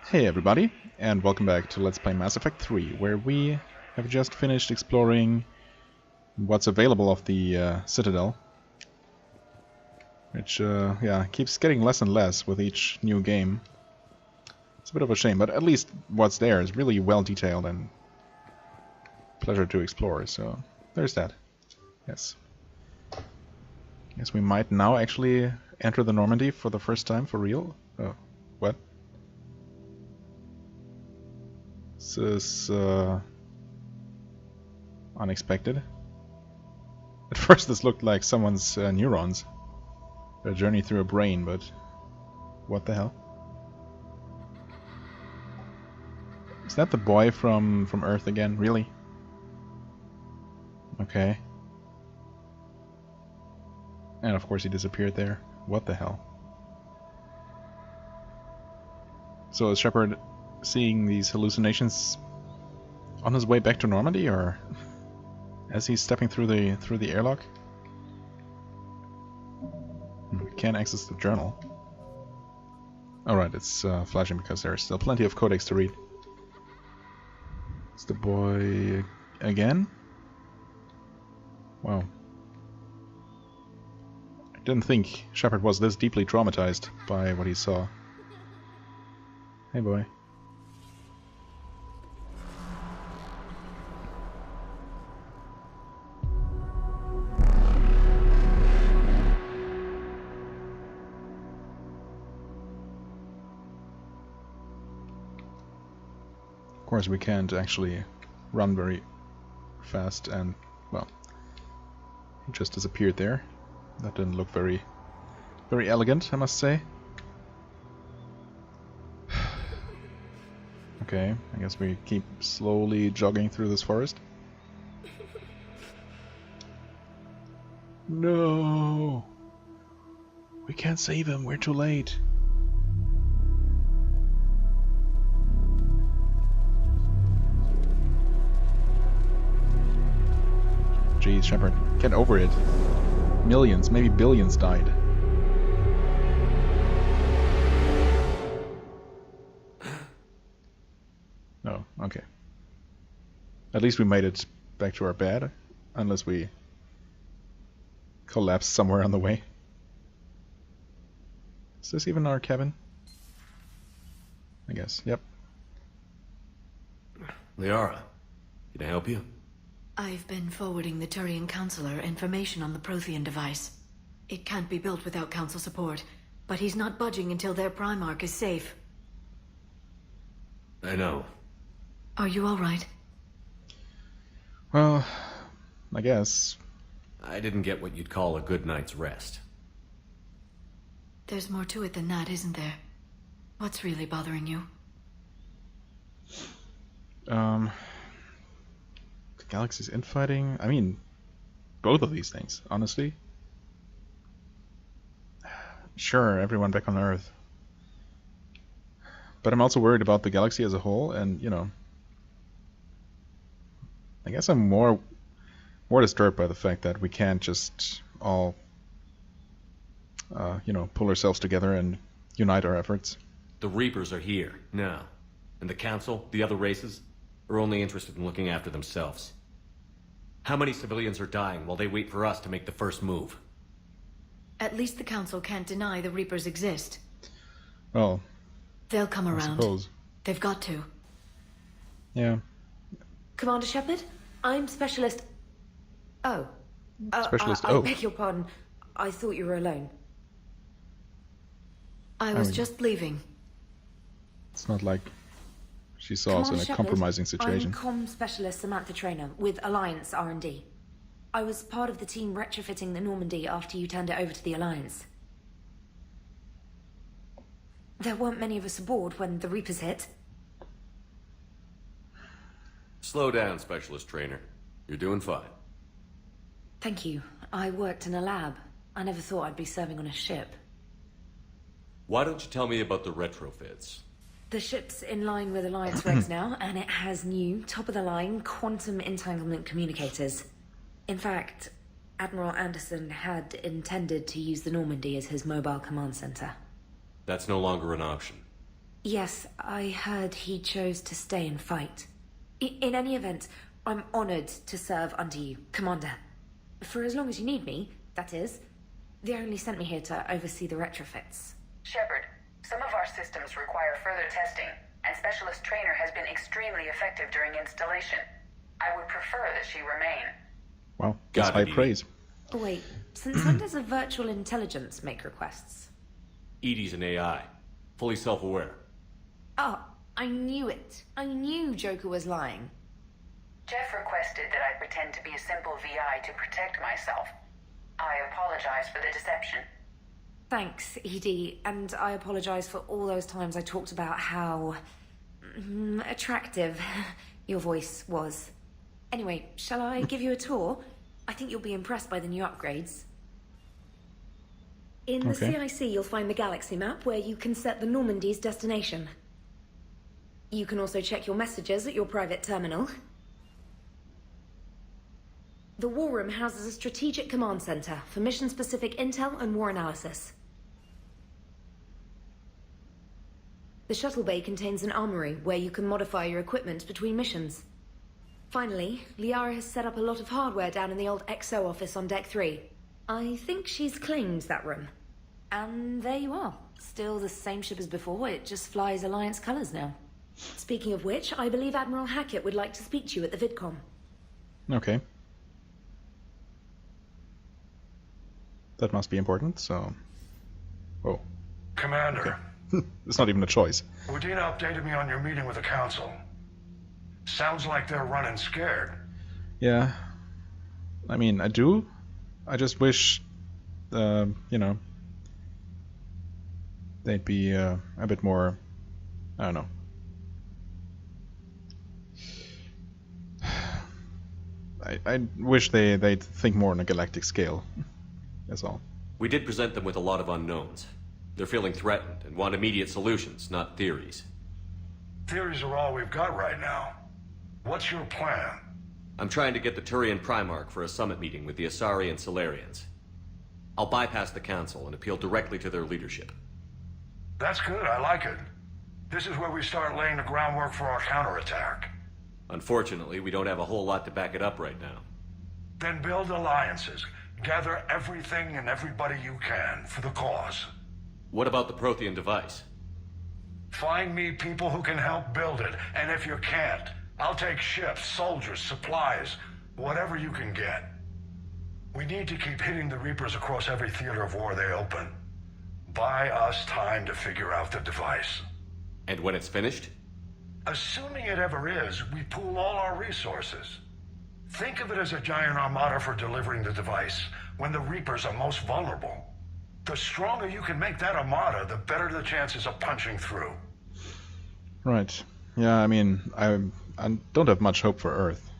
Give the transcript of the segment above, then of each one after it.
Hey everybody, and welcome back to Let's Play Mass Effect 3, where we have just finished exploring what's available of the Citadel. Which, yeah, keeps getting less and less with each new game. It's a bit of a shame, but at least what's there is really well detailed and pleasure to explore, so there's that. Yes. Guess we might now actually enter the Normandy for the first time for real. Oh, what? This is unexpected. At first this looked like someone's neurons. A journey through a brain, but what the hell? Is that the boy from Earth again? Really? Okay. And of course he disappeared there. What the hell? So is Shepard seeing these hallucinations on his way back to Normandy, or as he's stepping through the airlock? We can't access the journal. Alright, it's flashing because there's still plenty of codex to read. It's the boy again? Wow. I didn't think Shepard was this deeply traumatized by what he saw. Hey boy. Of course we can't actually run very fast, and well, he just disappeared there. That didn't look very elegant, I must say. Okay, I guess we keep slowly jogging through this forest. No! We can't save him, we're too late. Jeez, Shepard, get over it. Millions, maybe billions died. Oh, okay. At least we made it back to our bed, unless we collapsed somewhere on the way. Is this even our cabin? I guess, yep. Liara, can I help you? I've been forwarding the Turian Counselor information on the Prothean device. It can't be built without Council support, but he's not budging until their Primarch is safe. I know. Are you alright? Well, I guess. I didn't get what you'd call a good night's rest. There's more to it than that, isn't there? What's really bothering you? The galaxy's infighting. I mean, both of these things, honestly. Sure, everyone back on Earth. But I'm also worried about the galaxy as a whole, and, you know, I guess I'm more disturbed by the fact that we can't just all, you know, pull ourselves together and unite our efforts. The Reapers are here, now. And the Council, the other races, are only interested in looking after themselves. How many civilians are dying while they wait for us to make the first move? At least the Council can't deny the Reapers exist. Well, they'll come I around. suppose. They've got to. Yeah. Commander Shepard, I'm Specialist... Oh. Specialist I O. beg your pardon. I thought you were alone. I was just leaving. It's not like she saw us in a Shepard, compromising situation. I'm Comm Specialist Samantha Traynor with Alliance R&D. I was part of the team retrofitting the Normandy after you turned it over to the Alliance. There weren't many of us aboard when the Reapers hit. Slow down, Specialist Trainer. You're doing fine. Thank you. I worked in a lab. I never thought I'd be serving on a ship. Why don't you tell me about the retrofits? The ship's in line with Alliance regs now, and it has new, top-of-the-line, quantum entanglement communicators. In fact, Admiral Anderson had intended to use the Normandy as his mobile command center. That's no longer an option. Yes, I heard he chose to stay and fight. In any event, I'm honored to serve under you, Commander. For as long as you need me, that is. They only sent me here to oversee the retrofits. Shepard, some of our systems require further testing, and Specialist Trainer has been extremely effective during installation. I would prefer that she remain. Well, that's high praise. Wait, since when does a virtual intelligence make requests? Edie's an AI, fully self-aware. Oh, I knew it. I knew Joker was lying. Jeff requested that I pretend to be a simple VI to protect myself. I apologize for the deception. Thanks, Edie, and I apologize for all those times I talked about how attractive your voice was. Anyway, shall I give you a tour? I think you'll be impressed by the new upgrades. In the CIC, you'll find the galaxy map where you can set the Normandy's destination. You can also check your messages at your private terminal. The War Room houses a strategic command center for mission-specific intel and war analysis. The shuttle bay contains an armory where you can modify your equipment between missions. Finally, Liara has set up a lot of hardware down in the old XO office on Deck 3. I think she's claimed that room. And there you are. Still the same ship as before, it just flies Alliance colors now. Speaking of which, I believe Admiral Hackett would like to speak to you at the VidCom. Okay. That must be important, so... Oh. Commander. Okay. It's not even a choice. Udina updated me on your meeting with the Council. Sounds like they're running scared. Yeah. I mean, I do. I just wish, you know, they'd be a bit more... I don't know. I wish they'd think more on a galactic scale. That's all. We did present them with a lot of unknowns. They're feeling threatened and want immediate solutions, not theories. Theories are all we've got right now. What's your plan? I'm trying to get the Turian Primarch for a summit meeting with the Asari and Solarians. I'll bypass the Council and appeal directly to their leadership. That's good, I like it. This is where we start laying the groundwork for our counterattack. Unfortunately, we don't have a whole lot to back it up right now. Then build alliances. Gather everything and everybody you can for the cause. What about the Prothean device? Find me people who can help build it, and if you can't, I'll take ships, soldiers, supplies, whatever you can get. We need to keep hitting the Reapers across every theater of war they open. Buy us time to figure out the device. And when it's finished? Assuming it ever is, we pool all our resources. Think of it as a giant armada for delivering the device, when the Reapers are most vulnerable. The stronger you can make that armada, the better the chances of punching through. Right. Yeah, I mean, I don't have much hope for Earth.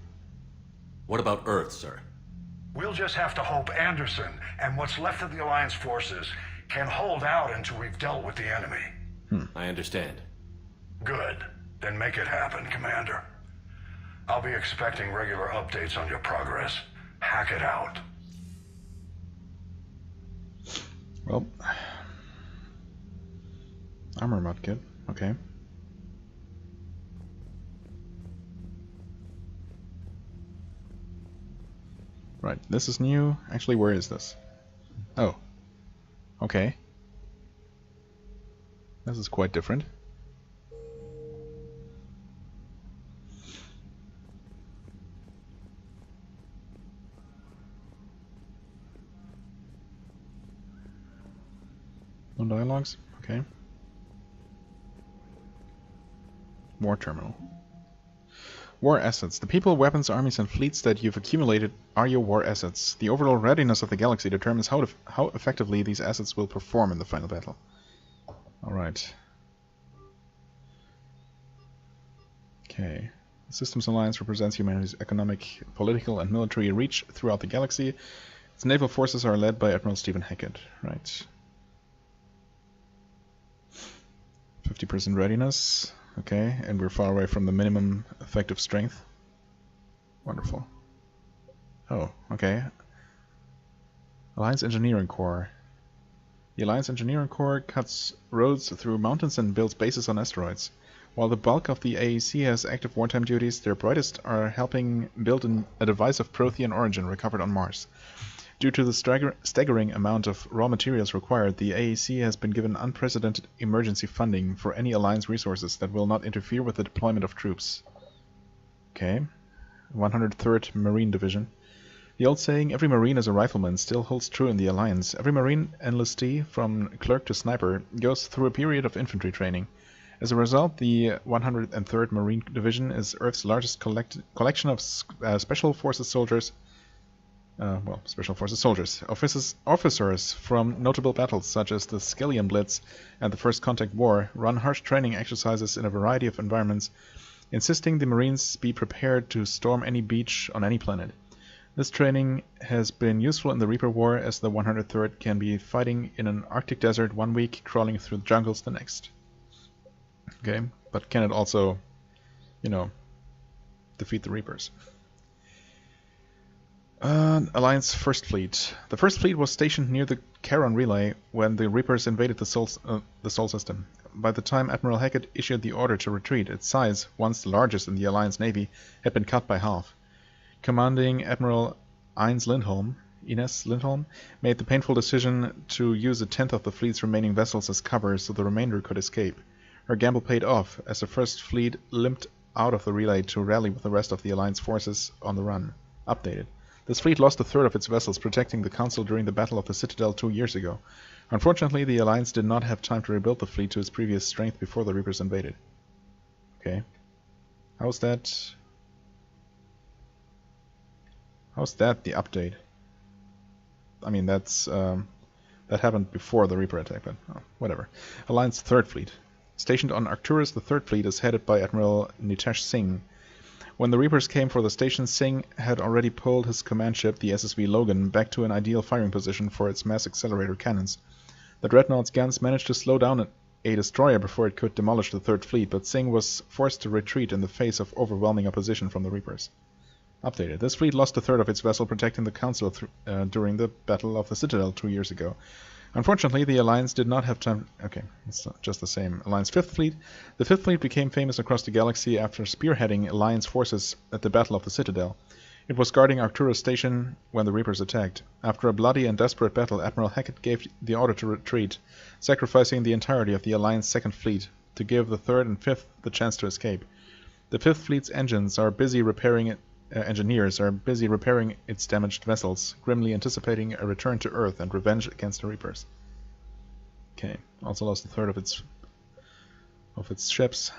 What about Earth, sir? We'll just have to hope Anderson and what's left of the Alliance forces can hold out until we've dealt with the enemy. I understand. Good. Then make it happen, Commander. I'll be expecting regular updates on your progress. Hack it out. Well, armor mod kit. Okay. Right, this is new. Actually, where is this? Oh. Okay. This is quite different. No dialogues? Okay. War terminal. War assets. The people, weapons, armies, and fleets that you've accumulated are your war assets. The overall readiness of the galaxy determines how effectively these assets will perform in the final battle. Alright. Okay. The Systems Alliance represents humanity's economic, political, and military reach throughout the galaxy. Its naval forces are led by Admiral Stephen Hackett. Right. 50% readiness. Okay, and we're far away from the minimum effective strength. Wonderful. Oh, okay. Alliance Engineering Corps. The Alliance Engineering Corps cuts roads through mountains and builds bases on asteroids. While the bulk of the AEC has active wartime duties, their brightest are helping build a device of Prothean origin recovered on Mars. Due to the staggering amount of raw materials required, the AEC has been given unprecedented emergency funding for any Alliance resources that will not interfere with the deployment of troops. Okay. 103rd Marine Division. The old saying, every Marine is a rifleman, still holds true in the Alliance. Every Marine enlistee, from clerk to sniper, goes through a period of infantry training. As a result, the 103rd Marine Division is Earth's largest collection of Special Forces soldiers. Officers from notable battles such as the Skillian Blitz and the First Contact War run harsh training exercises in a variety of environments, insisting the Marines be prepared to storm any beach on any planet. This training has been useful in the Reaper War, as the 103rd can be fighting in an Arctic desert 1 week, crawling through the jungles the next. Okay, but can it also, defeat the Reapers? Alliance First Fleet. The First Fleet was stationed near the Charon Relay when the Reapers invaded the Sol System. By the time Admiral Hackett issued the order to retreat, its size, once the largest in the Alliance Navy, had been cut by half. Commanding Admiral Ines Lindholm made the painful decision to use a tenth of the fleet's remaining vessels as cover so the remainder could escape. Her gamble paid off, as the First Fleet limped out of the relay to rally with the rest of the Alliance forces on the run. Updated. This fleet lost a third of its vessels protecting the Council during the Battle of the Citadel 2 years ago. Unfortunately, the Alliance did not have time to rebuild the fleet to its previous strength before the Reapers invaded. Okay. How's that the update? I mean, that happened before the Reaper attack, but whatever. Alliance Third Fleet. Stationed on Arcturus, the Third Fleet is headed by Admiral Nitesh Singh. When the Reapers came for the station, Singh had already pulled his command ship, the SSV Logan, back to an ideal firing position for its mass accelerator cannons. The Dreadnought's guns managed to slow down a destroyer before it could demolish the Third Fleet, but Singh was forced to retreat in the face of overwhelming opposition from the Reapers. Updated. This fleet lost a third of its vessel protecting the Council during the Battle of the Citadel 2 years ago. Unfortunately, the Alliance did not have time... Okay, it's just the same. Alliance Fifth Fleet. The Fifth Fleet became famous across the galaxy after spearheading Alliance forces at the Battle of the Citadel. It was guarding Arcturus Station when the Reapers attacked. After a bloody and desperate battle, Admiral Hackett gave the order to retreat, sacrificing the entirety of the Alliance Second Fleet to give the Third and Fifth the chance to escape. The Fifth Fleet's engineers are busy repairing its damaged vessels, grimly anticipating a return to Earth and revenge against the Reapers. Okay, also lost a third of its ships.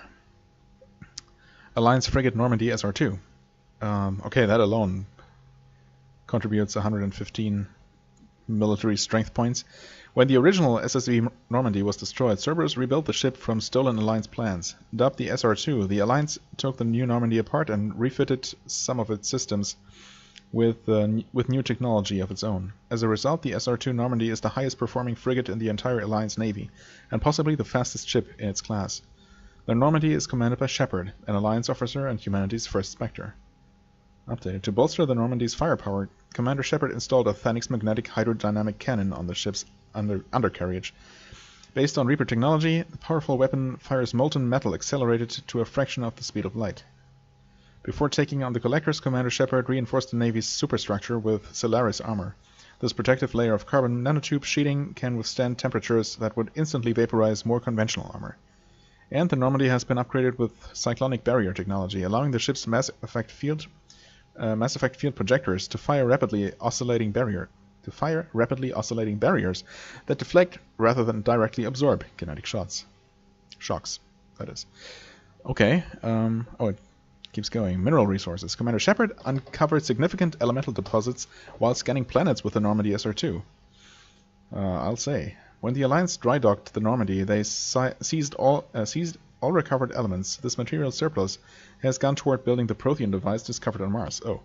Alliance Frigate Normandy SR2. Okay, that alone contributes 115 military strength points. When the original SSV Normandy was destroyed, Cerberus rebuilt the ship from stolen Alliance plans. Dubbed the SR2, the Alliance took the new Normandy apart and refitted some of its systems with new technology of its own. As a result, the SR2 Normandy is the highest performing frigate in the entire Alliance Navy, and possibly the fastest ship in its class. The Normandy is commanded by Shepard, an Alliance officer and humanity's first Spectre. Updated. To bolster the Normandy's firepower, Commander Shepard installed a Thanix magnetic hydrodynamic cannon on the ship's undercarriage. Based on Reaper technology, the powerful weapon fires molten metal accelerated to a fraction of the speed of light. Before taking on the Collectors, Commander Shepard reinforced the Navy's superstructure with Solaris armor. This protective layer of carbon nanotube sheeting can withstand temperatures that would instantly vaporize more conventional armor. And the Normandy has been upgraded with cyclonic barrier technology, allowing the ship's mass effect field projectors to fire rapidly oscillating barriers that deflect rather than directly absorb kinetic shocks. That is. Okay. It keeps going. Mineral resources. Commander Shepard uncovered significant elemental deposits while scanning planets with the Normandy SR2. I'll say. When the Alliance dry docked the Normandy, they seized all recovered elements. This material surplus has gone toward building the Prothean device discovered on Mars. Oh,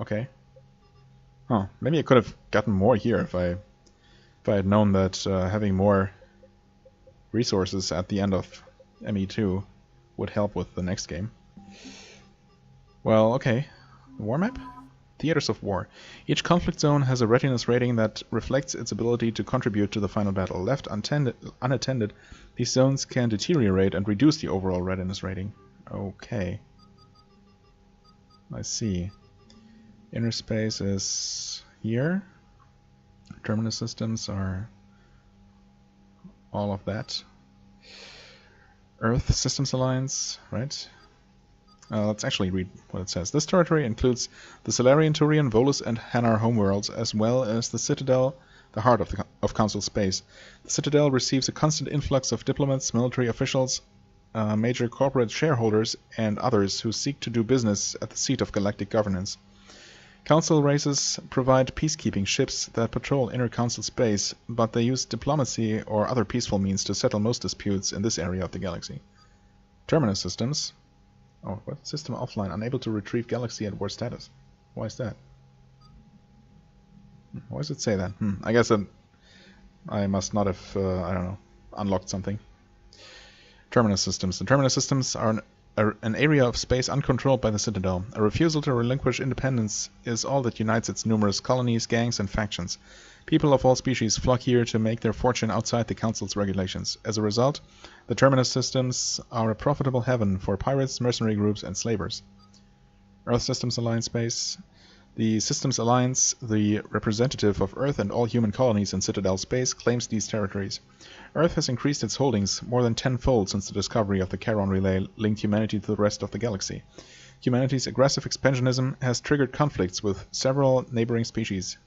okay. Huh. Maybe I could have gotten more here if I had known that having more resources at the end of ME2 would help with the next game. Well, okay. War map? Theaters of war. Each conflict zone has a readiness rating that reflects its ability to contribute to the final battle. Left unattended, these zones can deteriorate and reduce the overall readiness rating. Okay. I see. Inner space is here. Terminus systems are all of that. Earth Systems Alliance, right? Let's actually read what it says. This territory includes the Solarian, Turian, Volus, and Hanar homeworlds, as well as the Citadel, the heart of Council space. The Citadel receives a constant influx of diplomats, military officials, major corporate shareholders, and others who seek to do business at the seat of galactic governance. Council races provide peacekeeping ships that patrol inner Council space, but they use diplomacy or other peaceful means to settle most disputes in this area of the galaxy. Terminus systems. Oh, what? System offline. Unable to retrieve galaxy at war status. Why is that? Why does it say that? I guess I must not have, I don't know, unlocked something. Terminus systems. The terminus systems are an area of space uncontrolled by the Citadel. A refusal to relinquish independence is all that unites its numerous colonies, gangs, and factions. People of all species flock here to make their fortune outside the Council's regulations. As a result, the terminus systems are a profitable haven for pirates, mercenary groups, and slavers. Earth Systems Alliance space. The Systems Alliance, the representative of Earth and all human colonies in Citadel space, claims these territories. Earth has increased its holdings more than tenfold since the discovery of the Charon Relay linked humanity to the rest of the galaxy. Humanity's aggressive expansionism has triggered conflicts with several neighboring species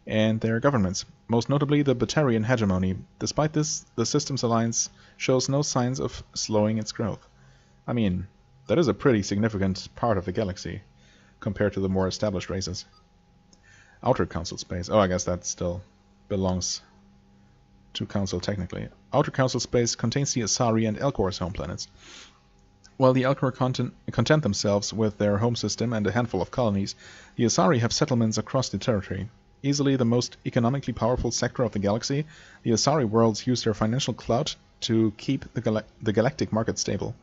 and their governments, most notably the Batarian hegemony. Despite this, the Systems Alliance shows no signs of slowing its growth. I mean, that is a pretty significant part of the galaxy compared to the more established races. Outer Council space. Oh, I guess that still belongs to Council technically. Outer Council space contains the Asari and Elcor's home planets. While the Elcor content themselves with their home system and a handful of colonies, the Asari have settlements across the territory. Easily the most economically powerful sector of the galaxy, the Asari worlds use their financial clout to keep the galactic market stable.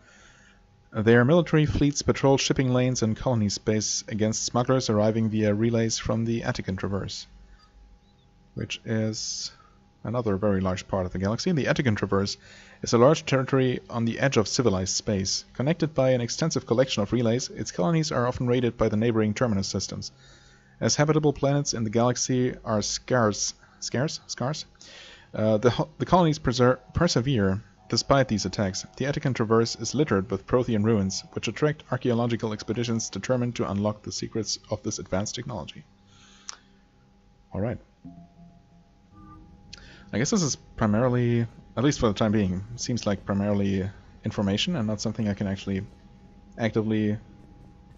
Their military fleets patrol shipping lanes and colony space against smugglers arriving via relays from the Attican Traverse, which is another very large part of the galaxy. The Attican Traverse is a large territory on the edge of civilized space. Connected by an extensive collection of relays, its colonies are often raided by the neighboring terminus systems. As habitable planets in the galaxy are scarce, the colonies persevere despite these attacks. The Attican Traverse is littered with Prothean ruins, which attract archaeological expeditions determined to unlock the secrets of this advanced technology. Alright. I guess this is primarily, at least for the time being, seems like primarily information and not something I can actually actively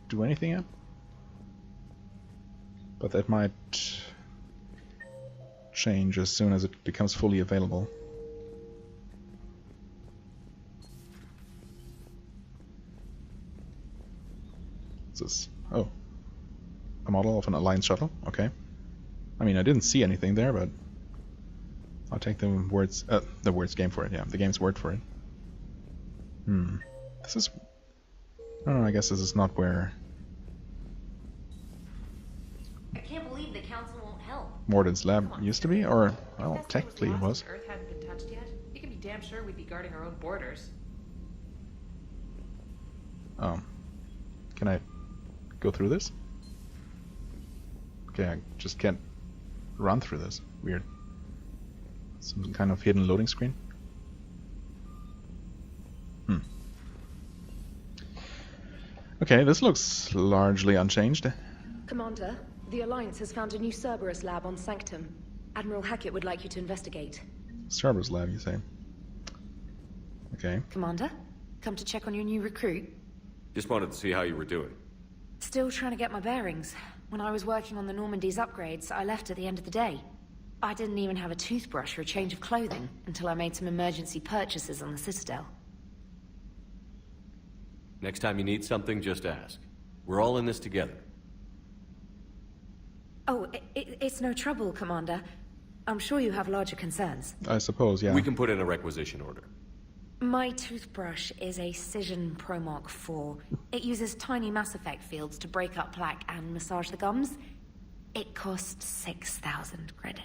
do anything at. But that might change as soon as it becomes fully available. What's this? Oh. A model of an Alliance shuttle? Okay. I mean, I didn't see anything there, but I'll take the words game for it, yeah. The game's word for it. This is... Oh, I guess this is not where... I can't believe the Council won't help. Morden's lab used to be, or, well, technically it was. Earth hadn't been touched yet. You can be damn sure we'd be guarding our own borders. Can I go through this? Okay, I just can't run through this. Weird. Some kind of hidden loading screen? Okay, this looks largely unchanged. Commander, the Alliance has found a new Cerberus lab on Sanctum. Admiral Hackett would like you to investigate. Cerberus lab, you say? Okay. Commander, come to check on your new recruit? Just wanted to see how you were doing. Still trying to get my bearings. When I was working on the Normandy's upgrades, I left at the end of the day. I didn't even have a toothbrush or a change of clothing until I made some emergency purchases on the Citadel. Next time you need something, just ask. We're all in this together. Oh, it's no trouble, Commander. I'm sure you have larger concerns. I suppose, yeah. We can put in a requisition order. My toothbrush is a Cision Pro Mark 4. It uses tiny Mass Effect fields to break up plaque and massage the gums. It costs 6,000 credits.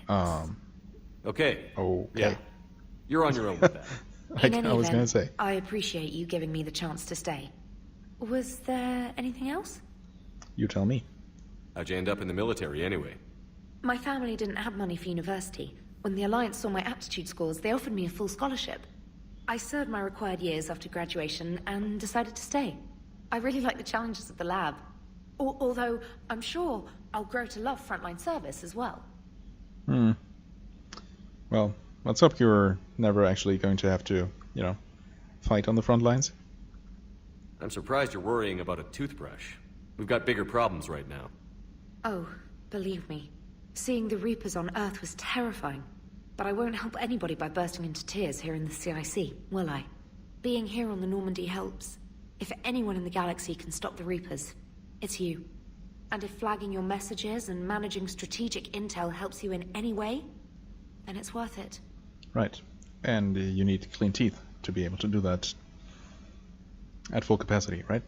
Okay. Okay. Yeah. You're on your own with that. In any I was gonna event, say. I appreciate you giving me the chance to stay. Was there anything else? You tell me. How'd you end up in the military anyway? My family didn't have money for university. When the Alliance saw my aptitude scores, they offered me a full scholarship. I served my required years after graduation and decided to stay. I really like the challenges of the lab. Although, I'm sure I'll grow to love frontline service as well. Well, let's hope you're never actually going to have to, fight on the front lines. I'm surprised you're worrying about a toothbrush. We've got bigger problems right now. Oh, believe me. Seeing the Reapers on Earth was terrifying. But I won't help anybody by bursting into tears here in the CIC, will I? Being here on the Normandy helps. If anyone in the galaxy can stop the Reapers, it's you. And if flagging your messages and managing strategic intel helps you in any way, then it's worth it. Right. And you need clean teeth to be able to do that at full capacity, right?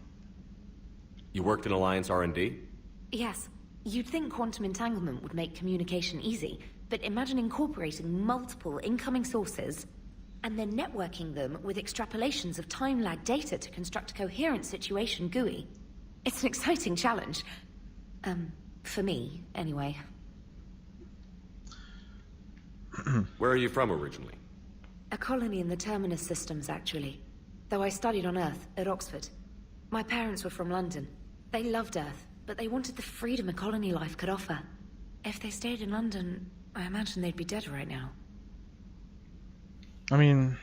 You worked in Alliance R&D? Yes. You'd think quantum entanglement would make communication easy, but imagine incorporating multiple incoming sources and then networking them with extrapolations of time-lag data to construct a coherent situation GUI. It's an exciting challenge. For me, anyway. Where are you from originally? A colony in the Terminus systems, actually. Though I studied on Earth, at Oxford. My parents were from London. They loved Earth, but they wanted the freedom a colony life could offer. If they stayed in London, I imagine they'd be dead right now. I mean,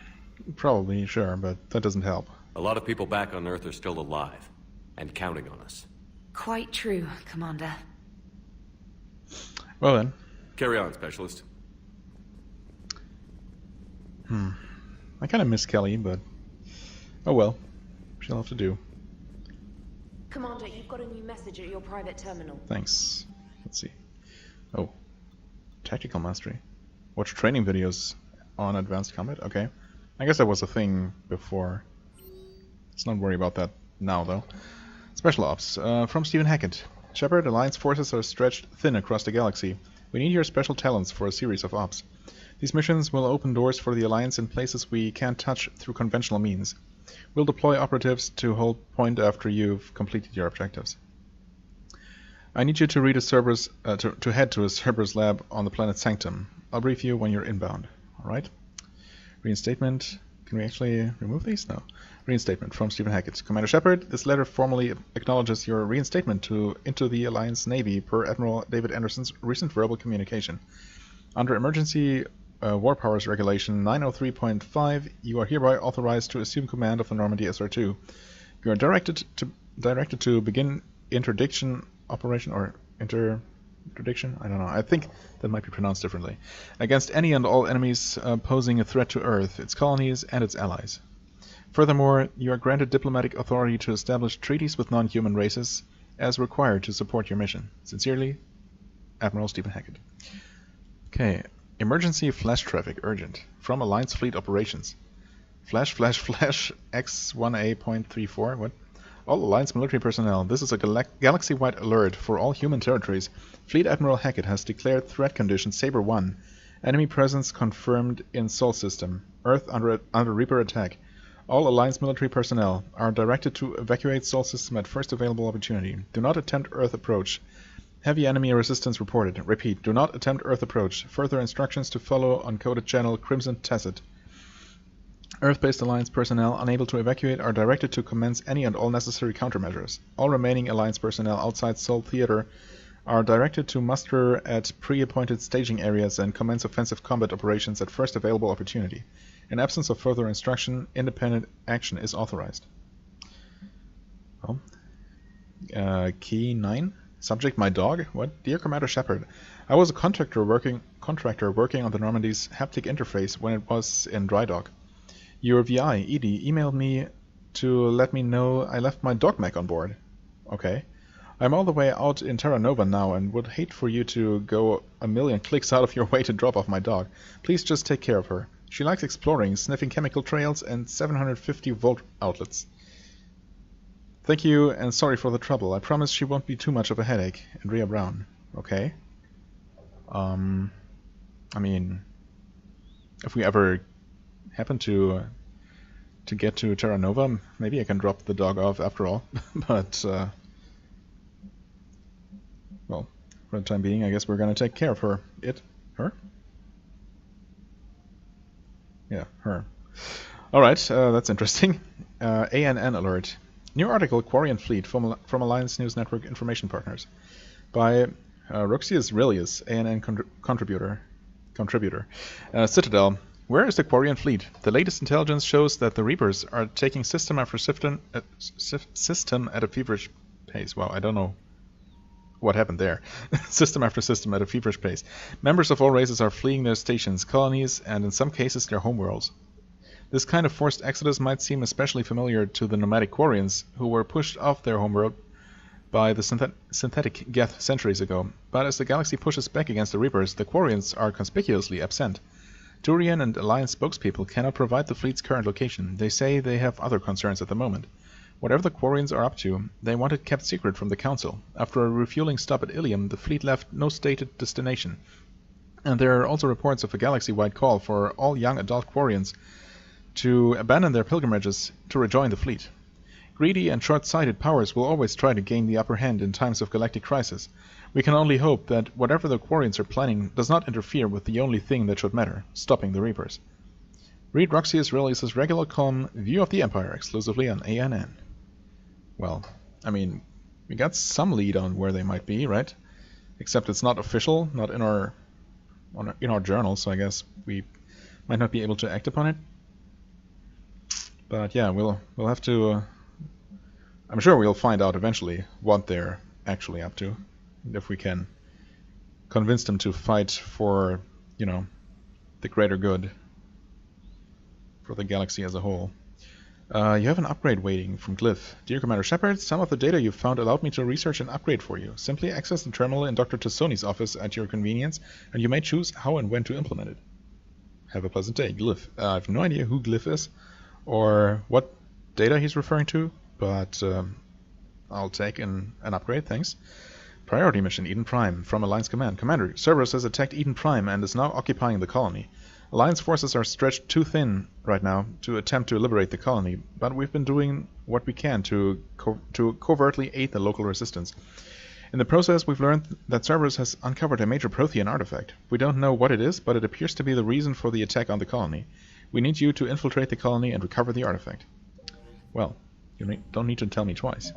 probably, sure, but that doesn't help. A lot of people back on Earth are still alive, and counting on us. Quite true, Commander. Well then. Carry on, Specialist. I kind of miss Kelly, but oh well. She'll have to do. Commander, you've got a new message at your private terminal. Thanks. Let's see. Oh. Tactical mastery. Watch training videos on advanced combat? Okay. I guess that was a thing before. Let's not worry about that now, though. Special Ops. From Stephen Hackett. Shepard, Alliance forces are stretched thin across the galaxy. We need your special talents for a series of ops. These missions will open doors for the Alliance in places we can't touch through conventional means. We'll deploy operatives to hold point after you've completed your objectives. I need you to read a Cerberus, to head to a Cerberus lab on the planet Sanctum. I'll brief you when you're inbound. Alright? Reinstatement. Can we actually remove these? No. Reinstatement from Stephen Hackett. Commander Shepard, this letter formally acknowledges your reinstatement into the Alliance Navy per Admiral David Anderson's recent verbal communication. Under Emergency War Powers Regulation 903.5, you are hereby authorized to assume command of the Normandy SR2. You are directed to begin interdiction operation or interdiction? I don't know. I think that might be pronounced differently. Against any and all enemies posing a threat to Earth, its colonies, and its allies. Furthermore, you are granted diplomatic authority to establish treaties with non-human races as required to support your mission. Sincerely, Admiral Stephen Hackett. Okay. Emergency flash traffic urgent. From Alliance Fleet Operations. Flash X1A.34. What? All Alliance military personnel. This is a galaxy-wide alert for all human territories. Fleet Admiral Hackett has declared threat condition Saber 1. Enemy presence confirmed in Sol system. Earth under Reaper attack. All Alliance military personnel are directed to evacuate Sol system at first available opportunity. Do not attempt Earth approach. Heavy enemy resistance reported. Repeat, do not attempt Earth approach. Further instructions to follow on coded channel Crimson Tacit. Earth-based Alliance personnel unable to evacuate are directed to commence any and all necessary countermeasures. All remaining Alliance personnel outside Sol Theater are directed to muster at pre-appointed staging areas and commence offensive combat operations at first available opportunity. In absence of further instruction, independent action is authorized. Well, Key 9? Subject, my dog? What? Dear Commander Shepard, I was a contractor working on the Normandy's haptic interface when it was in dry dock. Your VI, Edie, emailed me to let me know I left my dog Mac on board. Okay. I'm all the way out in Terra Nova now and would hate for you to go a million clicks out of your way to drop off my dog. Please just take care of her. She likes exploring, sniffing chemical trails, and 750-volt outlets. Thank you, and sorry for the trouble. I promise she won't be too much of a headache. Andrea Brown. Okay. I mean, if we ever happen to get to Terra Nova, maybe I can drop the dog off after all. But, well, for the time being, I guess we're gonna take care of her. Her? Yeah, her. Alright, that's interesting. ANN alert. New article, Quarian Fleet, from Alliance News Network Information Partners. By Roxius Relius, ANN contributor. Citadel. Where is the Quarian Fleet? The latest intelligence shows that the Reapers are taking system after system at a feverish pace. Wow, I don't know what happened there. System after system at a feverish pace. Members of all races are fleeing their stations, colonies, and in some cases their homeworlds. This kind of forced exodus might seem especially familiar to the nomadic Quarians, who were pushed off their homeworld by the synthetic Geth centuries ago. But as the galaxy pushes back against the Reapers, the Quarians are conspicuously absent. Turian and Alliance spokespeople cannot provide the fleet's current location. They say they have other concerns at the moment. Whatever the Quarians are up to, they want it kept secret from the Council. After a refueling stop at Ilium, the fleet left no stated destination. And there are also reports of a galaxy-wide call for all young adult Quarians to abandon their pilgrimages to rejoin the fleet. Greedy and short-sighted powers will always try to gain the upper hand in times of galactic crisis. We can only hope that whatever the Quarians are planning does not interfere with the only thing that should matter, stopping the Reapers. Read Roxius Relius' regular column, View of the Empire, exclusively on ANN. Well, I mean, we got some lead on where they might be, right? Except it's not official, not in our journal, so I guess we might not be able to act upon it. But yeah, we'll have to. I'm sure we'll find out eventually what they're actually up to, if we can convince them to fight for, you know, the greater good, for the galaxy as a whole. You have an upgrade waiting from Glyph. Dear Commander Shepard, some of the data you've found allowed me to research an upgrade for you. Simply access the terminal in Dr. Tassoni's office at your convenience, and you may choose how and when to implement it. Have a pleasant day, Glyph. I have no idea who Glyph is, or what data he's referring to, but I'll take an upgrade, thanks. Priority mission, Eden Prime, from Alliance Command. Commander, Cerberus has attacked Eden Prime and is now occupying the colony. Alliance forces are stretched too thin right now to attempt to liberate the colony, but we've been doing what we can to covertly aid the local resistance. In the process, we've learned that Cerberus has uncovered a major Prothean artifact. We don't know what it is, but it appears to be the reason for the attack on the colony. We need you to infiltrate the colony and recover the artifact. Well, you don't need to tell me twice.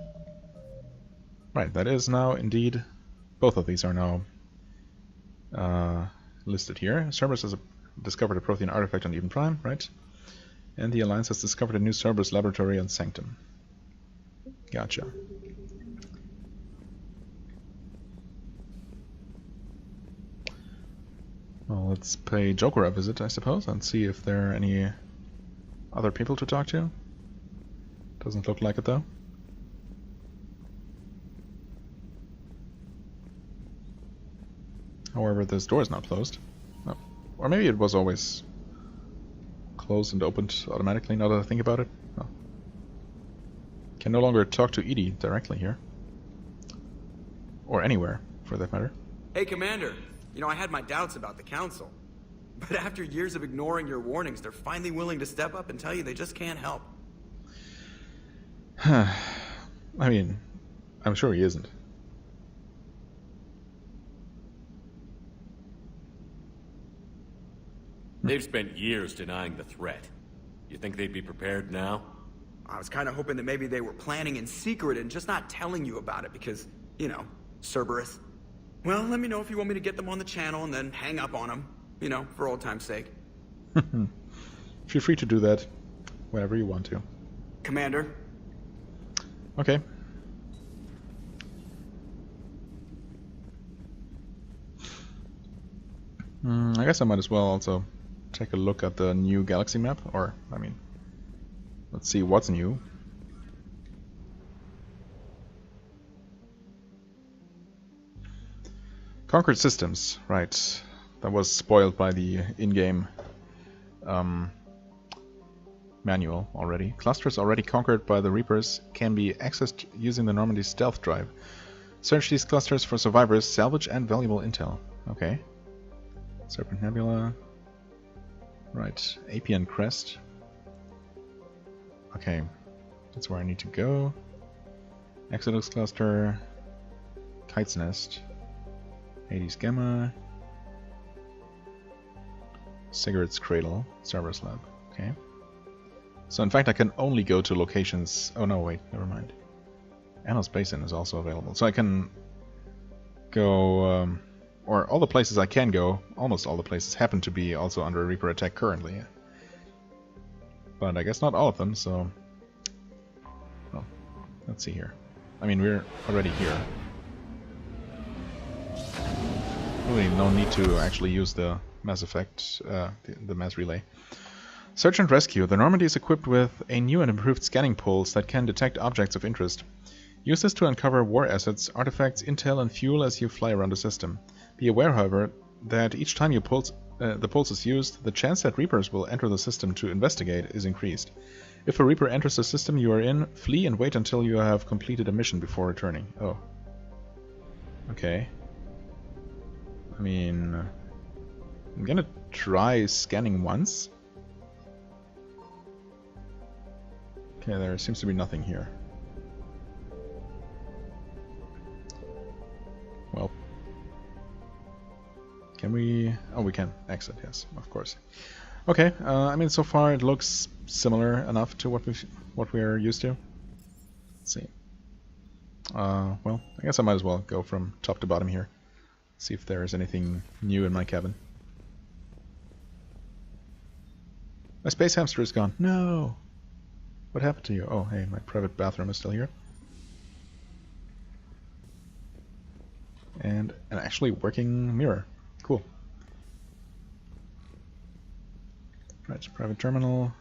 Right, that is now indeed... Both of these are now listed here. Cerberus has discovered a Prothean artifact on Eden Prime, right? And the Alliance has discovered a new Cerberus laboratory on Sanctum. Gotcha. Well, let's pay Joker a visit, I suppose, and see if there are any other people to talk to. Doesn't look like it, though. However, this door is not closed. Oh. Or maybe it was always closed and opened automatically, now that I think about it. Oh. Can no longer talk to Edie directly here. Or anywhere, for that matter. Hey, Commander. You know, I had my doubts about the Council. But after years of ignoring your warnings, they're finally willing to step up and tell you they just can't help. I mean, I'm sure he isn't. They've spent years denying the threat. You think they'd be prepared now? I was kind of hoping that maybe they were planning in secret and just not telling you about it because, you know, Cerberus. Well, let me know if you want me to get them on the channel and then hang up on them, you know, for old time's sake. Feel free to do that whenever you want to. Commander. Okay. I guess I might as well also take a look at the new galaxy map, or, I mean, let's see what's new. Conquered systems, right. That was spoiled by the in-game manual already. Clusters already conquered by the Reapers can be accessed using the Normandy stealth drive. Search these clusters for survivors, salvage, and valuable intel. Okay. Serpent Nebula. Right. Apian Crest. Okay. That's where I need to go. Exodus Cluster. Kite's Nest. Hades Gamma. Sigurd's Cradle. Cerberus Lab. Okay. So in fact I can only go to locations... Oh no, wait, never mind. Anos Basin is also available. So I can go... or all the places I can go, almost all the places, happen to be also under Reaper attack currently. But I guess not all of them, so... Well, let's see here. I mean, we're already here. Really no need to actually use the Mass Effect, the mass relay. Search and Rescue. The Normandy is equipped with a new and improved scanning pulse that can detect objects of interest. Use this to uncover war assets, artifacts, intel, and fuel as you fly around the system. Be aware, however, that each time the pulse is used, the chance that Reapers will enter the system to investigate is increased. If a Reaper enters the system you are in, flee and wait until you have completed a mission before returning. Oh. Okay. I mean... I'm gonna try scanning once. Okay, there seems to be nothing here. Well. Can we... Oh, we can exit, yes, of course. Okay, I mean, so far it looks similar enough to what we're used to. Let's see. Well, I guess I might as well go from top to bottom here. See if there is anything new in my cabin. My space hamster is gone. No! What happened to you? Oh, hey, my private bathroom is still here. And an actually working mirror. Cool. Right, private terminal.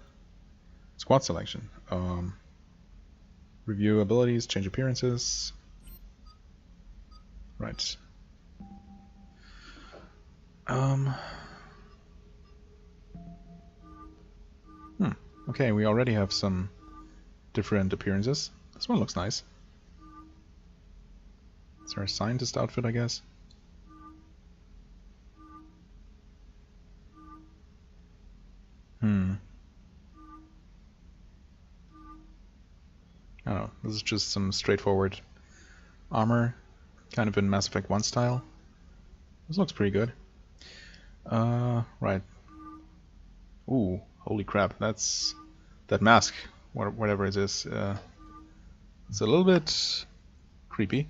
Squad selection. Review abilities, change appearances. Right. Okay, we already have some different appearances. This one looks nice. Is there a scientist outfit, I guess? I don't know. This is just some straightforward armor, kind of in Mass Effect 1 style. This looks pretty good. Right. Ooh, holy crap! That's that mask, whatever it is. It's a little bit creepy.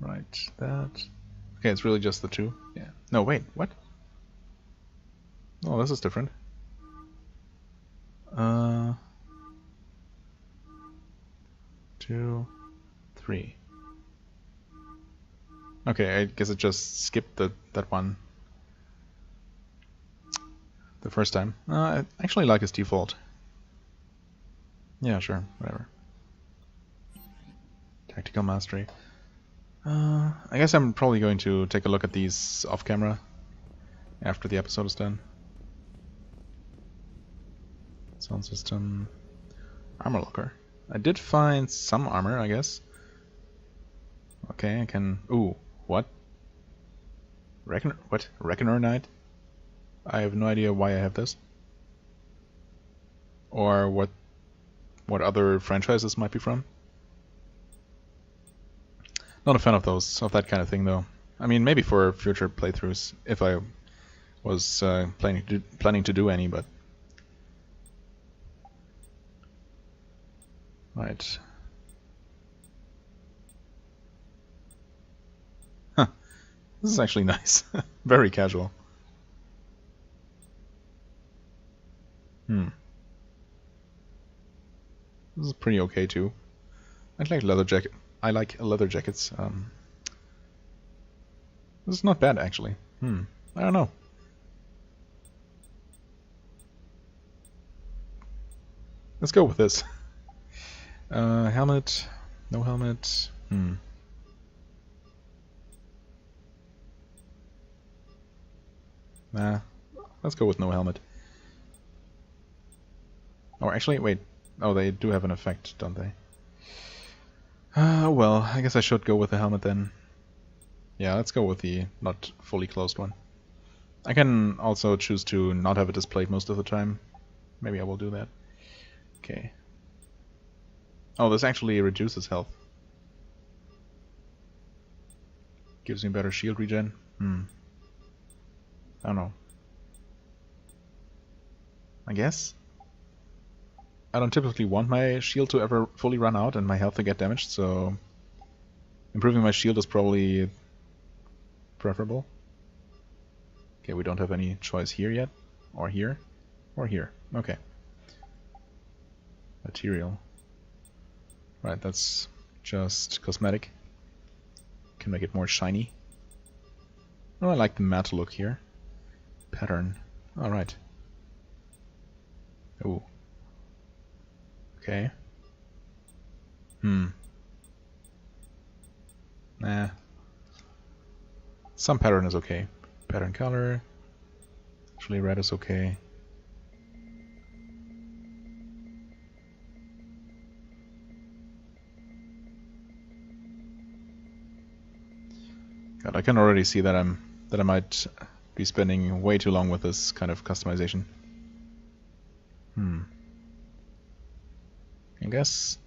Right, that. Okay, it's really just the two. Yeah. No, wait, what? Oh, this is different. 2, 3. Okay, I guess it just skipped that one the first time. I actually like his default. Yeah, sure, whatever. Tactical mastery. I guess I'm probably going to take a look at these off camera after the episode is done. Sound system. Armor locker. I did find some armor, I guess. Okay, I can... Ooh, what? Reckoner Knight? I have no idea why I have this. Or what other franchise this might be from. Not a fan of that kind of thing, though. I mean, maybe for future playthroughs, if I was planning to do any, but... Right. Huh. This is actually nice. Very casual. This is pretty okay too. I like leather jacket. I like leather jackets. This is not bad actually. I don't know. Let's go with this. Helmet. No helmet. Nah, let's go with no helmet. Or actually, wait. Oh, they do have an effect, don't they? Well, I guess I should go with the helmet then. Yeah, let's go with the not fully closed one. I can also choose to not have it displayed most of the time. Maybe I will do that. Okay. Oh, this actually reduces health. Gives me better shield regen. I don't know. I guess? I don't typically want my shield to ever fully run out and my health to get damaged, so improving my shield is probably preferable. Okay, we don't have any choice here yet. Or here. Or here. Okay. Material. Right, that's just cosmetic. Can make it more shiny. Oh, I like the matte look here. Pattern. Alright. Ooh. Okay. Nah. Some pattern is okay. Pattern color. Actually, red is okay. God, I can already see that I might be spending way too long with this kind of customization. I guess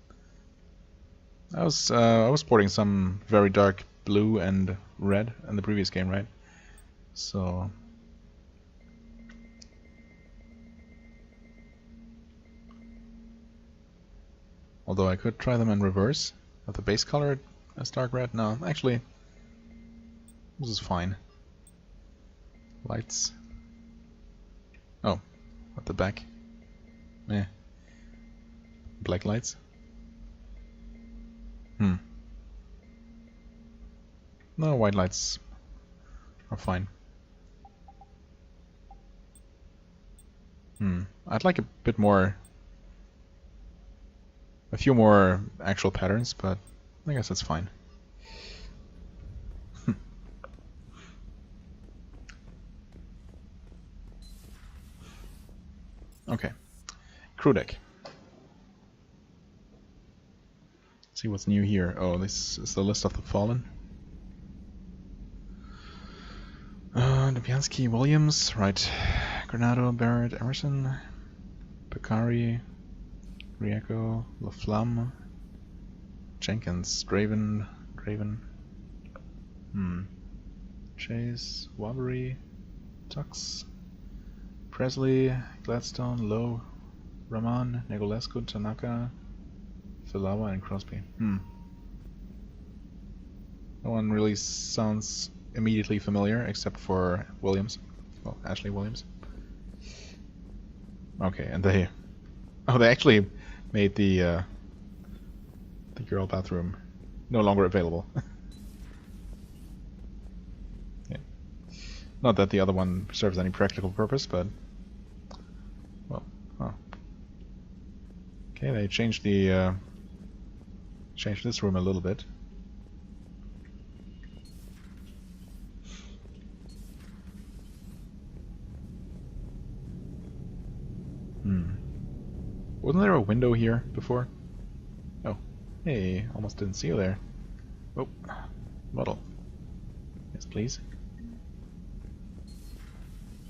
I was sporting some very dark blue and red in the previous game, right? So although I could try them in reverse. Have the base color as dark red? No, actually this is fine. Lights. Oh, at the back. Eh. Black lights. No, white lights are fine. I'd like a bit more, a few more actual patterns, but I guess that's fine. Okay, crew deck. See what's new here. Oh, this is the list of the fallen. Dubiansky, Williams, right. Granado, Barrett, Emerson, Bakari, Rieko, LaFlamme, Jenkins, Draven. Chase, Wabery, Tux, Presley, Gladstone, Lowe, Rahman, Negolescu, Tanaka, Filawa, and Crosby. No one really sounds immediately familiar except for Williams. Well, Ashley Williams. Okay, and they actually made the girl bathroom no longer available. Yeah. Not that the other one serves any practical purpose, but well, okay, they changed the changed this room a little bit. Wasn't there a window here before? Oh, hey, almost didn't see you there. Oh, model. Yes, please.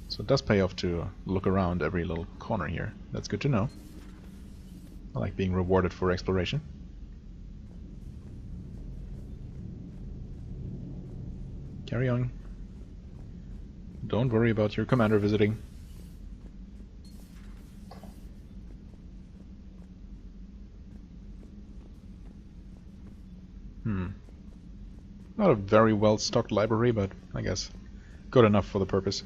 So it does pay off to look around every little corner here. That's good to know. I like being rewarded for exploration. Carry on. Don't worry about your commander visiting. Not a very well stocked library, but I guess good enough for the purpose.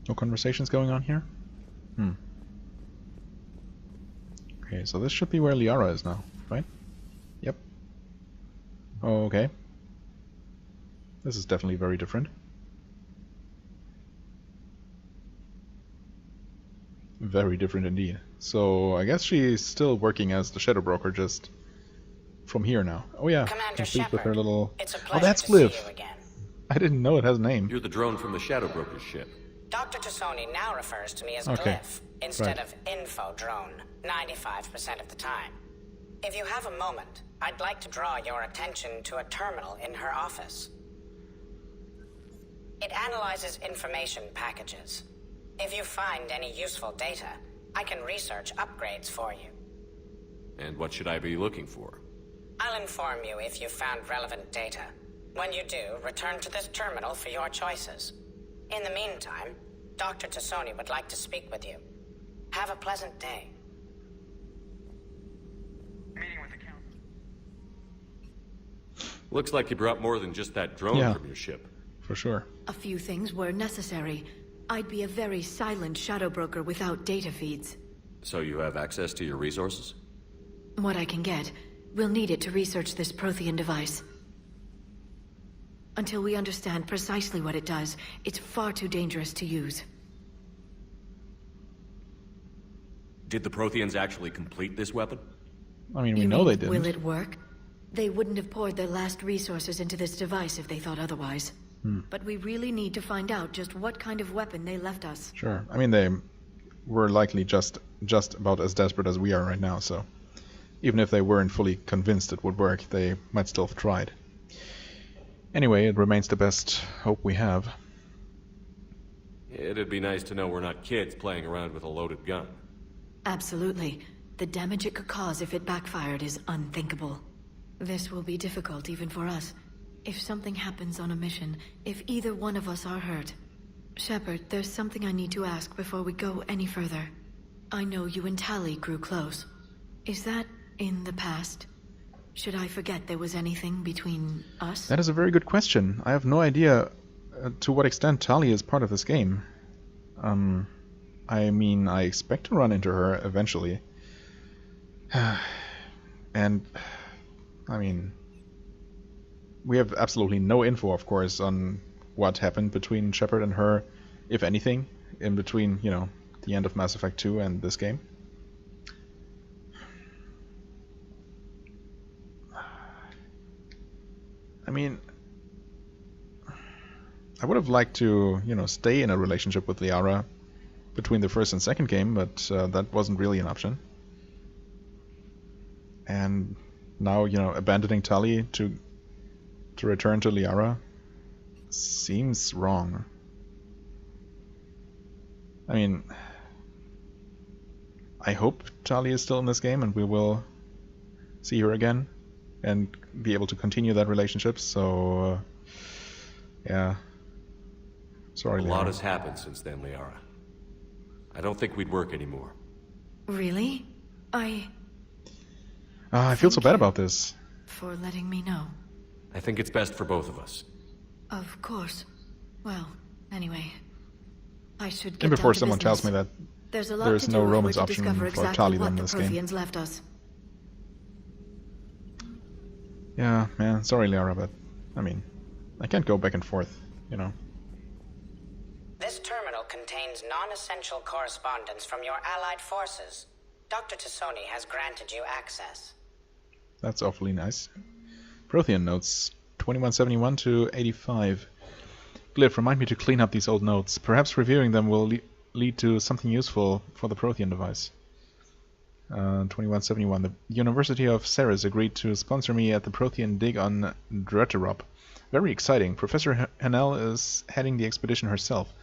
No conversations going on here? Okay, so this should be where Liara is now, right? Yep. Okay. This is definitely very different. Very different indeed. So I guess she's still working as the Shadow Broker, just from here now. Oh yeah, Commander complete with her Shepard, little... it's a Oh, pleasure that's to see Glyph! you again. I didn't know it has a name. You're the drone from the Shadow Broker's ship. Dr. Tassoni now refers to me as Okay. Glyph instead Right. of Info Drone 95% of the time. If you have a moment, I'd like to draw your attention to a terminal in her office. It analyzes information packages. If you find any useful data, I can research upgrades for you. And what should I be looking for? I'll inform you if you've found relevant data. When you do, return to this terminal for your choices. In the meantime, Dr. Tassoni would like to speak with you. Have a pleasant day. Meeting with the council. Looks like you brought more than just that drone Yeah. from your ship. For sure. A few things were necessary. I'd be a very silent Shadow Broker without data feeds. So you have access to your resources? What I can get. We'll need it to research this Prothean device. Until we understand precisely what it does, it's far too dangerous to use. Did the Protheans actually complete this weapon? I mean, we You know mean, they didn't. will it work? They wouldn't have poured their last resources into this device if they thought otherwise. But we really need to find out just what kind of weapon they left us. Sure. I mean, they were likely just about as desperate as we are right now, so... Even if they weren't fully convinced it would work, they might still have tried. Anyway, it remains the best hope we have. It'd be nice to know we're not kids playing around with a loaded gun. Absolutely. The damage it could cause if it backfired is unthinkable. This will be difficult even for us. If something happens on a mission, if either one of us are hurt. Shepard, there's something I need to ask before we go any further. I know you and Tali grew close. Is that in the past? Should I forget there was anything between us? That is a very good question. I have no idea to what extent Tali is part of this game. I mean, I expect to run into her eventually. And, I mean... We have absolutely no info, of course, on what happened between Shepard and her, if anything, in between, you know, the end of Mass Effect 2 and this game. I mean, I would have liked to, you know, stay in a relationship with Liara between the first and second game, but that wasn't really an option. And now, you know, abandoning Tali to return to Liara seems wrong. I mean, I hope Tali is still in this game and we will see her again and be able to continue that relationship, so yeah. Sorry, A lot Liara. has happened since then, Liara. I don't think we'd work anymore. Really? I feel so bad about this. For letting me know. I think it's best for both of us. Of course. Well, anyway. I should get And before down to someone tells business. me that There's a lot there's to no do if we're romance to option discover for exactly Tali what in the this game. Protheans left us. Yeah, man, sorry Liara, but I mean, I can't go back and forth, you know. This terminal contains non-essential correspondence from your allied forces. Dr. Tassoni has granted you access. That's awfully nice. Prothean notes, 2171 to 85. Glyph, remind me to clean up these old notes. Perhaps reviewing them will lead to something useful for the Prothean device. 2171. The University of Ceres agreed to sponsor me at the Prothean dig on Dreterop. Very exciting. Professor Hanel is heading the expedition herself.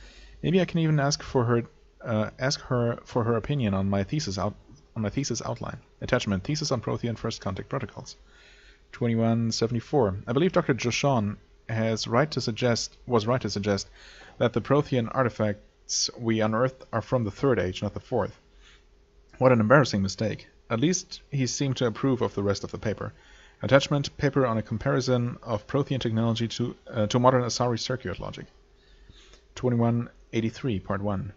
Maybe I can even ask her for her opinion on my thesis outline. Attachment: Thesis on Prothean First Contact Protocols. 2174. I believe Dr. Joshon was right to suggest that the Prothean artifacts we unearthed are from the Third Age, not the Fourth. What an embarrassing mistake. At least he seemed to approve of the rest of the paper. Attachment: paper on a comparison of Prothean technology to modern Asari circuit logic. 2183, Part 1.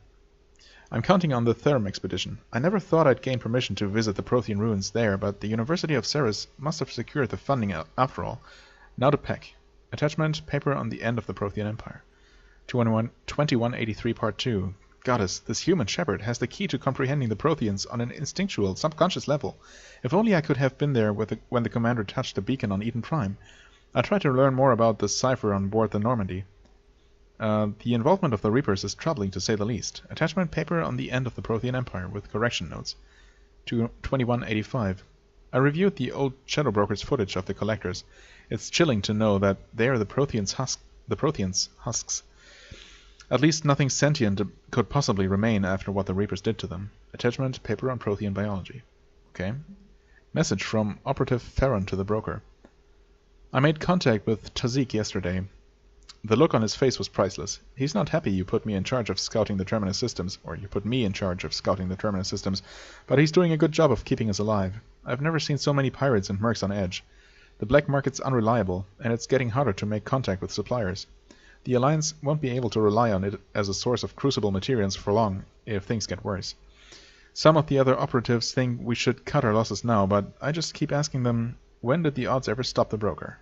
I'm counting on the Therm expedition. I never thought I'd gain permission to visit the Prothean ruins there, but the University of Ceres must have secured the funding after all. Now to pack. Attachment, paper on the end of the Prothean Empire. 2183 Part 2. Goddess, this human Shepard has the key to comprehending the Protheans on an instinctual, subconscious level. If only I could have been there when the commander touched the beacon on Eden Prime. I tried to learn more about the cipher on board the Normandy. The involvement of the Reapers is troubling to say the least. Attachment, paper on the end of the Prothean Empire with correction notes. 2185. I reviewed the old Shadow Broker's footage of the Collectors. It's chilling to know that they are the Protheans' husks. At least nothing sentient could possibly remain after what the Reapers did to them. Attachment, paper on Prothean biology. Okay. Message from Operative Farron to the Broker. I made contact with Tazik yesterday. The look on his face was priceless. He's not happy you put me in charge of scouting the Terminus systems, but he's doing a good job of keeping us alive. I've never seen so many pirates and mercs on edge. The black market's unreliable, and it's getting harder to make contact with suppliers. The Alliance won't be able to rely on it as a source of crucible materials for long, if things get worse. Some of the other operatives think we should cut our losses now, but I just keep asking them, when did the odds ever stop the Broker?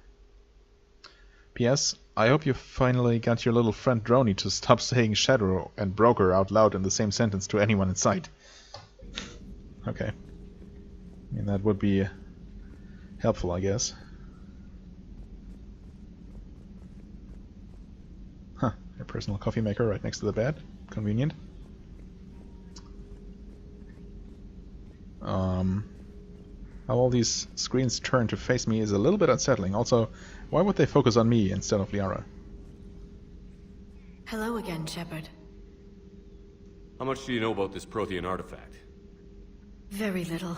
P.S. I hope you finally got your little friend Droney to stop saying Shadow and Broker out loud in the same sentence to anyone in sight. Okay. I mean, that would be helpful, I guess. Huh. Your personal coffee maker right next to the bed. Convenient. How all these screens turn to face me is a little bit unsettling. Also, why would they focus on me instead of Liara? Hello again, Shepard. How much do you know about this Prothean artifact? Very little.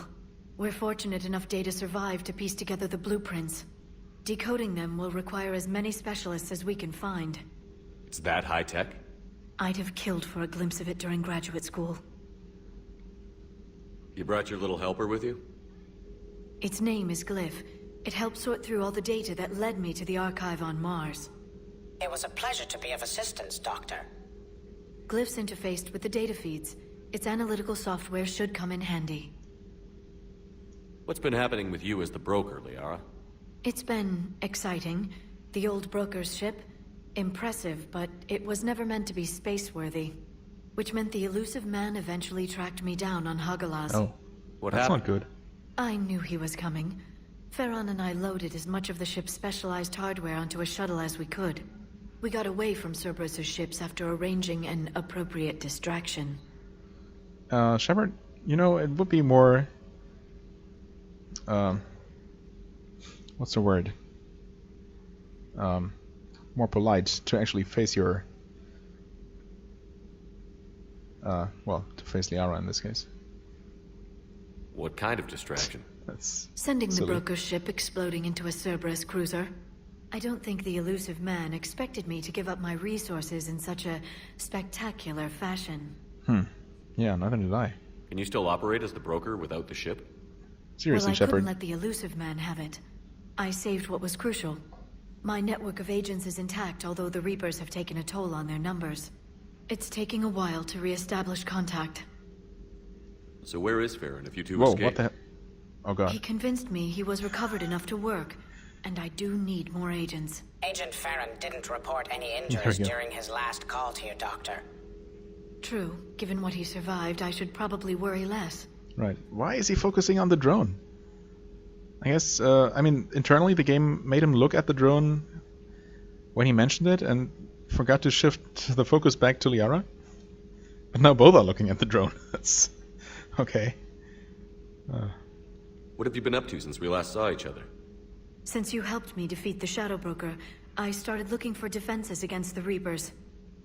We're fortunate enough Data survived to piece together the blueprints. Decoding them will require as many specialists as we can find. It's that high-tech? I'd have killed for a glimpse of it during graduate school. You brought your little helper with you? Its name is Glyph. It helped sort through all the data that led me to the archive on Mars. It was a pleasure to be of assistance, Doctor. Glyph's interfaced with the data feeds. Its analytical software should come in handy. What's been happening with you as the Broker, Liara? It's been exciting. The old Broker's ship? Impressive, but it was never meant to be space-worthy. Which meant the elusive man eventually tracked me down on Hagalaz. Oh, that's not good. I knew he was coming. Farron and I loaded as much of the ship's specialized hardware onto a shuttle as we could. We got away from Cerberus' ships after arranging an appropriate distraction. Shepard, you know, it would be more... what's the word? More polite to actually face your... well, to face Liara in this case. What kind of distraction? That's sending silly. The Broker's ship exploding into a Cerberus cruiser. I don't think the elusive man expected me to give up my resources in such a spectacular fashion. Yeah, neither did I. Can you still operate as the Broker without the ship? Seriously, well, I Shepard. couldn't let the elusive man have it. I saved what was crucial. My network of agents is intact, although the Reapers have taken a toll on their numbers. It's taking a while to re-establish contact. So where is Farron if you two Whoa, escaped? what the heck? Oh god. He convinced me he was recovered enough to work, and I do need more agents. Agent Farron didn't report any There injuries you go. during his last call to you, Doctor. True. Given what he survived, I should probably worry less. Right. Why is he focusing on the drone? I guess, I mean, internally the game made him look at the drone when he mentioned it and forgot to shift the focus back to Liara. But now both are looking at the drone. That's... okay. What have you been up to since we last saw each other? Since you helped me defeat the Shadow Broker, I started looking for defenses against the Reapers.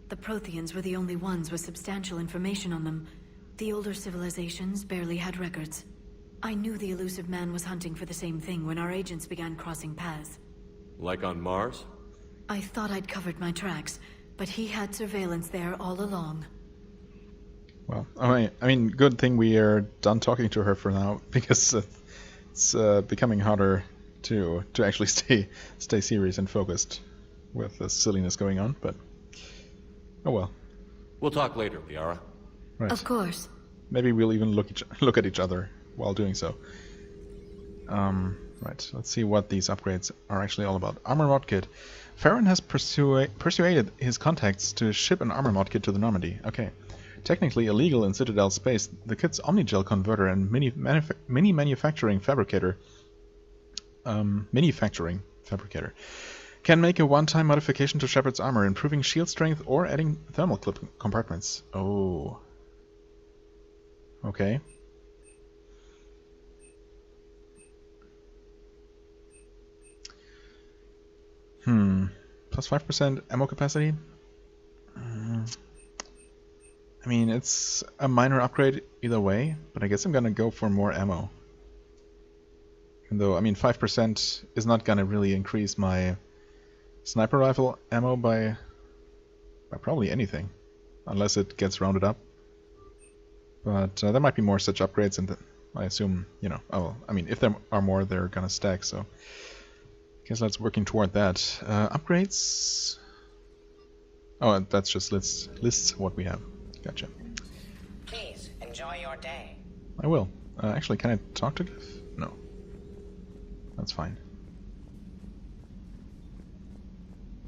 The Protheans were the only ones with substantial information on them. The older civilizations barely had records. I knew the elusive man was hunting for the same thing when our agents began crossing paths. Like on Mars? I thought I'd covered my tracks, but he had surveillance there all along. Well, I mean, good thing we are done talking to her for now, because it's becoming harder to actually stay serious and focused with the silliness going on, but oh well. We'll talk later, Liara. Right. Of course. Maybe we'll even look at each other while doing so. Right, let's see what these upgrades are actually all about. Armor mod kit. Farron has persuaded his contacts to ship an armor mod kit to the Normandy. Okay. Technically illegal in Citadel space, the kit's Omnigel converter and mini manufacturing fabricator can make a one-time modification to Shepard's armor, improving shield strength or adding thermal clip compartments. Oh. Okay. Plus 5% ammo capacity? I mean, it's a minor upgrade either way, but I guess I'm gonna go for more ammo. Even though, I mean, 5% is not gonna really increase my sniper rifle ammo by probably anything. Unless it gets rounded up. But there might be more such upgrades, and I assume, you know, I mean, if there are more, they're gonna stack, so... Guess let's working toward that. Upgrades. Oh, and that's just lists what we have. Gotcha. Please enjoy your day. I will. Actually, can I talk to Cliff? No. That's fine.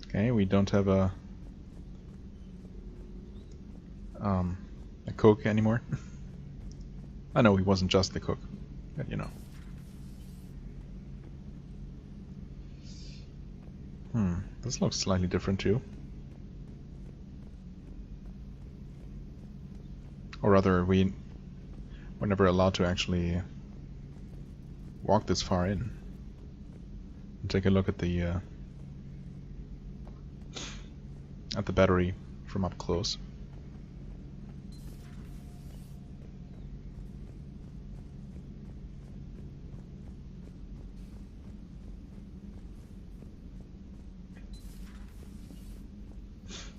Okay, we don't have a cook anymore. I know he wasn't just the cook, but you know. This looks slightly different too. Or rather, we were never allowed to actually walk this far in. And take a look at the battery from up close.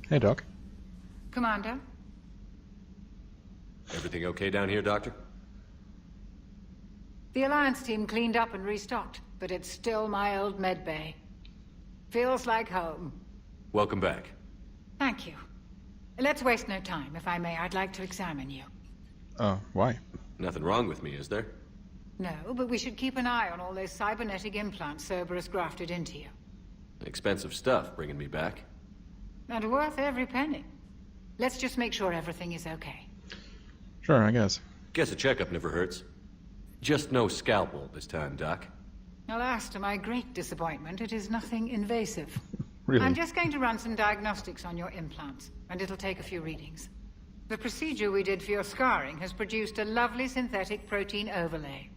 Hey, Doc. Commander? Everything okay down here, Doctor? The Alliance team cleaned up and restocked, but it's still my old med bay. Feels like home. Welcome back. Thank you. Let's waste no time. If I may, I'd like to examine you. Why? Nothing wrong with me, is there? No, but we should keep an eye on all those cybernetic implants Cerberus grafted into you. Expensive stuff bringing me back. And worth every penny. Let's just make sure everything is okay. Sure, I guess. Guess a checkup never hurts. Just no scalpel this time, Doc. Alas, to my great disappointment, it is nothing invasive. Really? I'm just going to run some diagnostics on your implants, and it'll take a few readings. The procedure we did for your scarring has produced a lovely synthetic protein overlay.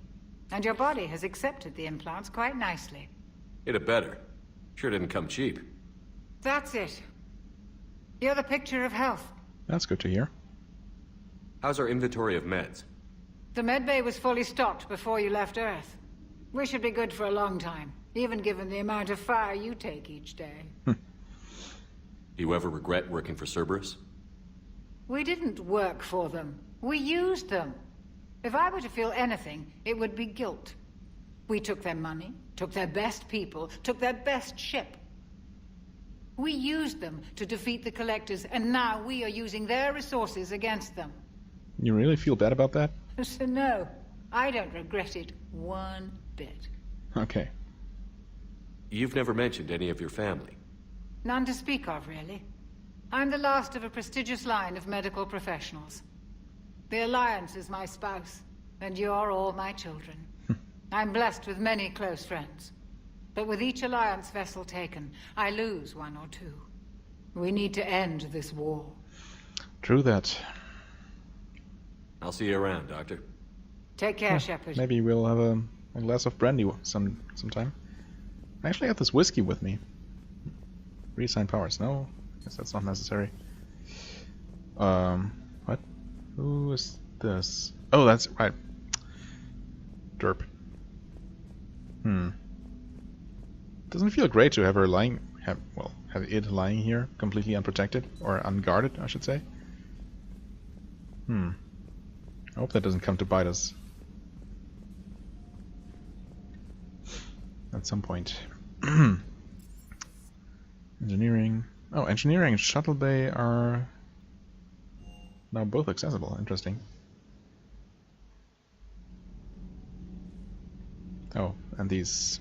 And your body has accepted the implants quite nicely. It had better. Sure didn't come cheap. That's it. You're the picture of health. That's good to hear. How's our inventory of meds? The medbay was fully stocked before you left Earth. We should be good for a long time, even given the amount of fire you take each day. You ever regret working for Cerberus? We didn't work for them. We used them. If I were to feel anything, it would be guilt. We took their money, took their best people, took their best ship. We used them to defeat the Collectors, and now we are using their resources against them. You really feel bad about that? So no, I don't regret it one bit. Okay. You've never mentioned any of your family. None to speak of, really. I'm the last of a prestigious line of medical professionals. The Alliance is my spouse, and you're all my children. I'm blessed with many close friends. But with each Alliance vessel taken, I lose one or two. We need to end this war. True that. I'll see you around, Doctor. Take care, Shepard. Maybe we'll have a glass of brandy sometime. I actually have this whiskey with me. Reassign powers. No, I guess that's not necessary. What? Who is this? Oh, that's right. Derp. Doesn't feel great to have her have it lying here, completely unprotected, or unguarded, I should say. I hope that doesn't come to bite us at some point. Engineering. Oh, engineering and shuttle bay are now both accessible. Interesting. Oh, and these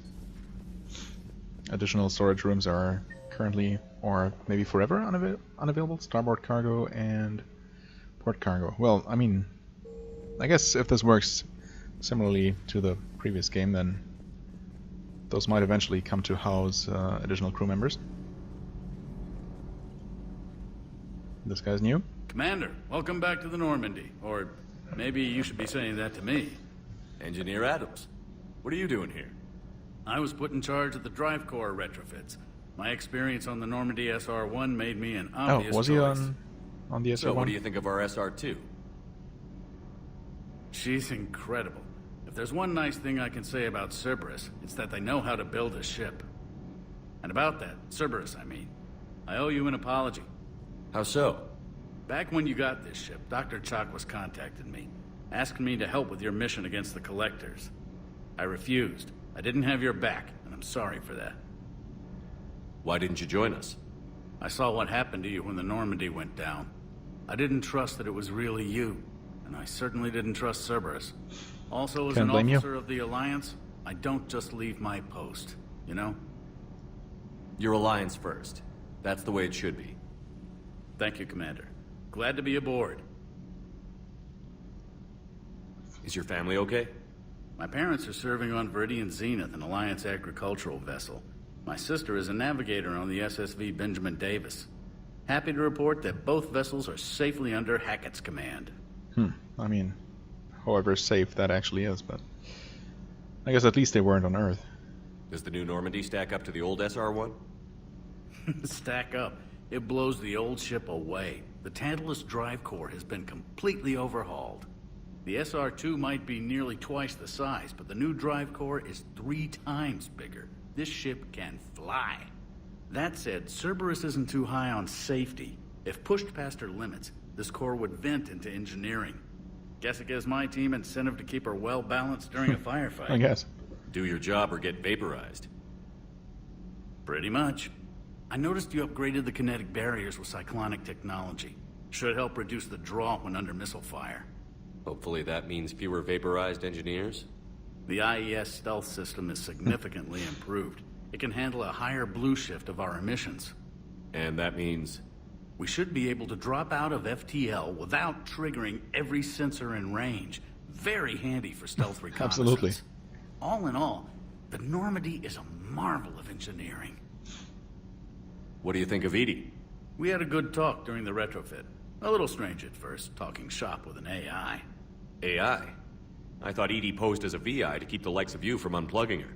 additional storage rooms are currently, or maybe forever, unavailable. Starboard cargo and port cargo. Well, I mean, I guess if this works similarly to the previous game, then those might eventually come to house additional crew members. This guy's new. Commander, welcome back to the Normandy. Or maybe you should be saying that to me. Engineer Adams, what are you doing here? I was put in charge of the drive core retrofits. My experience on the Normandy SR-1 made me an obvious Oh, was he choice. on the SR-1? So what do you think of our SR-2? She's incredible. If there's one nice thing I can say about Cerberus, it's that they know how to build a ship. And about that, Cerberus, I mean, I owe you an apology. How so? Back when you got this ship, Dr. Chakwas contacted me, asking me to help with your mission against the Collectors. I refused. I didn't have your back, and I'm sorry for that. Why didn't you join us? I saw what happened to you when the Normandy went down. I didn't trust that it was really you, and I certainly didn't trust Cerberus. Also, as Can't an blame you. officer of the Alliance, I don't just leave my post, you know? Your Alliance first. That's the way it should be. Thank you, Commander. Glad to be aboard. Is your family okay? My parents are serving on Viridian Zenith, an Alliance agricultural vessel. My sister is a navigator on the SSV Benjamin Davis. Happy to report that both vessels are safely under Hackett's command. I mean, however safe that actually is, but I guess at least they weren't on Earth. Does the new Normandy stack up to the old SR-1? Stack up. It blows the old ship away. The Tantalus drive core has been completely overhauled. The SR-2 might be nearly twice the size, but the new drive core is 3 times bigger. This ship can fly. That said, Cerberus isn't too high on safety. If pushed past her limits, this core would vent into engineering. Guess it gives my team incentive to keep her well balanced during a firefight. I guess. Do your job or get vaporized. Pretty much. I noticed you upgraded the kinetic barriers with cyclonic technology. Should help reduce the draw when under missile fire. Hopefully that means fewer vaporized engineers. The IES stealth system is significantly improved. It can handle a higher blue shift of our emissions. And that means... We should be able to drop out of FTL without triggering every sensor in range. Very handy for stealth reconnaissance. Absolutely. All in all, the Normandy is a marvel of engineering. What do you think of Edie? We had a good talk during the retrofit. A little strange at first, talking shop with an AI. AI? I thought Edie posed as a VI to keep the likes of you from unplugging her.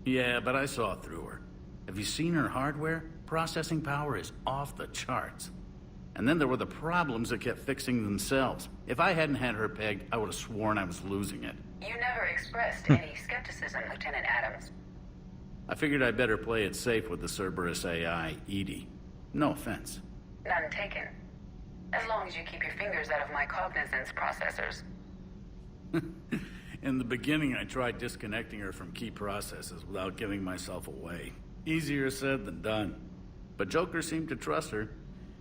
Yeah, but I saw through her. Have you seen her hardware? Processing power is off the charts. And then there were the problems that kept fixing themselves. If I hadn't had her pegged, I would have sworn I was losing it. You never expressed any skepticism, Lieutenant Adams. I figured I'd better play it safe with the Cerberus AI, Edie. No offense. None taken. As long as you keep your fingers out of my cognizance processors. In the beginning, I tried disconnecting her from key processes without giving myself away. Easier said than done. But Joker seemed to trust her,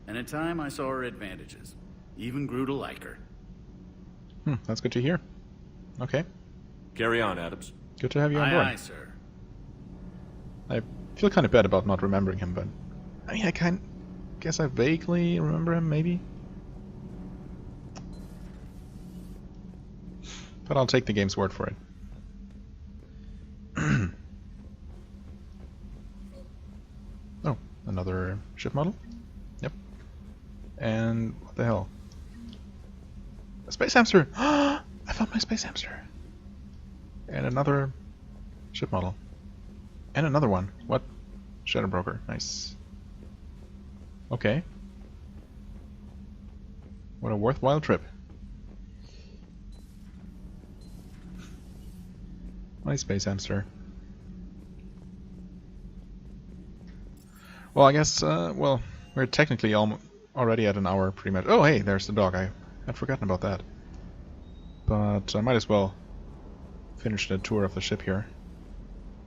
and in time I saw her advantages. Even grew to like her. That's good to hear. Okay. Carry on, Adams. Good to have you on board. Aye, aye, sir. I feel kind of bad about not remembering him, but I mean, I guess I vaguely remember him, maybe? But I'll take the game's word for it. Oh, another ship model? Yep. And what the hell? A space hamster! I found my space hamster! And another ship model. And another one. What? Shadow Broker. Nice. Okay. What a worthwhile trip. My space hamster. Well, I guess, well, we're technically already at an hour pretty much. Oh, hey, there's the dog. I had forgotten about that. But I might as well finish the tour of the ship here.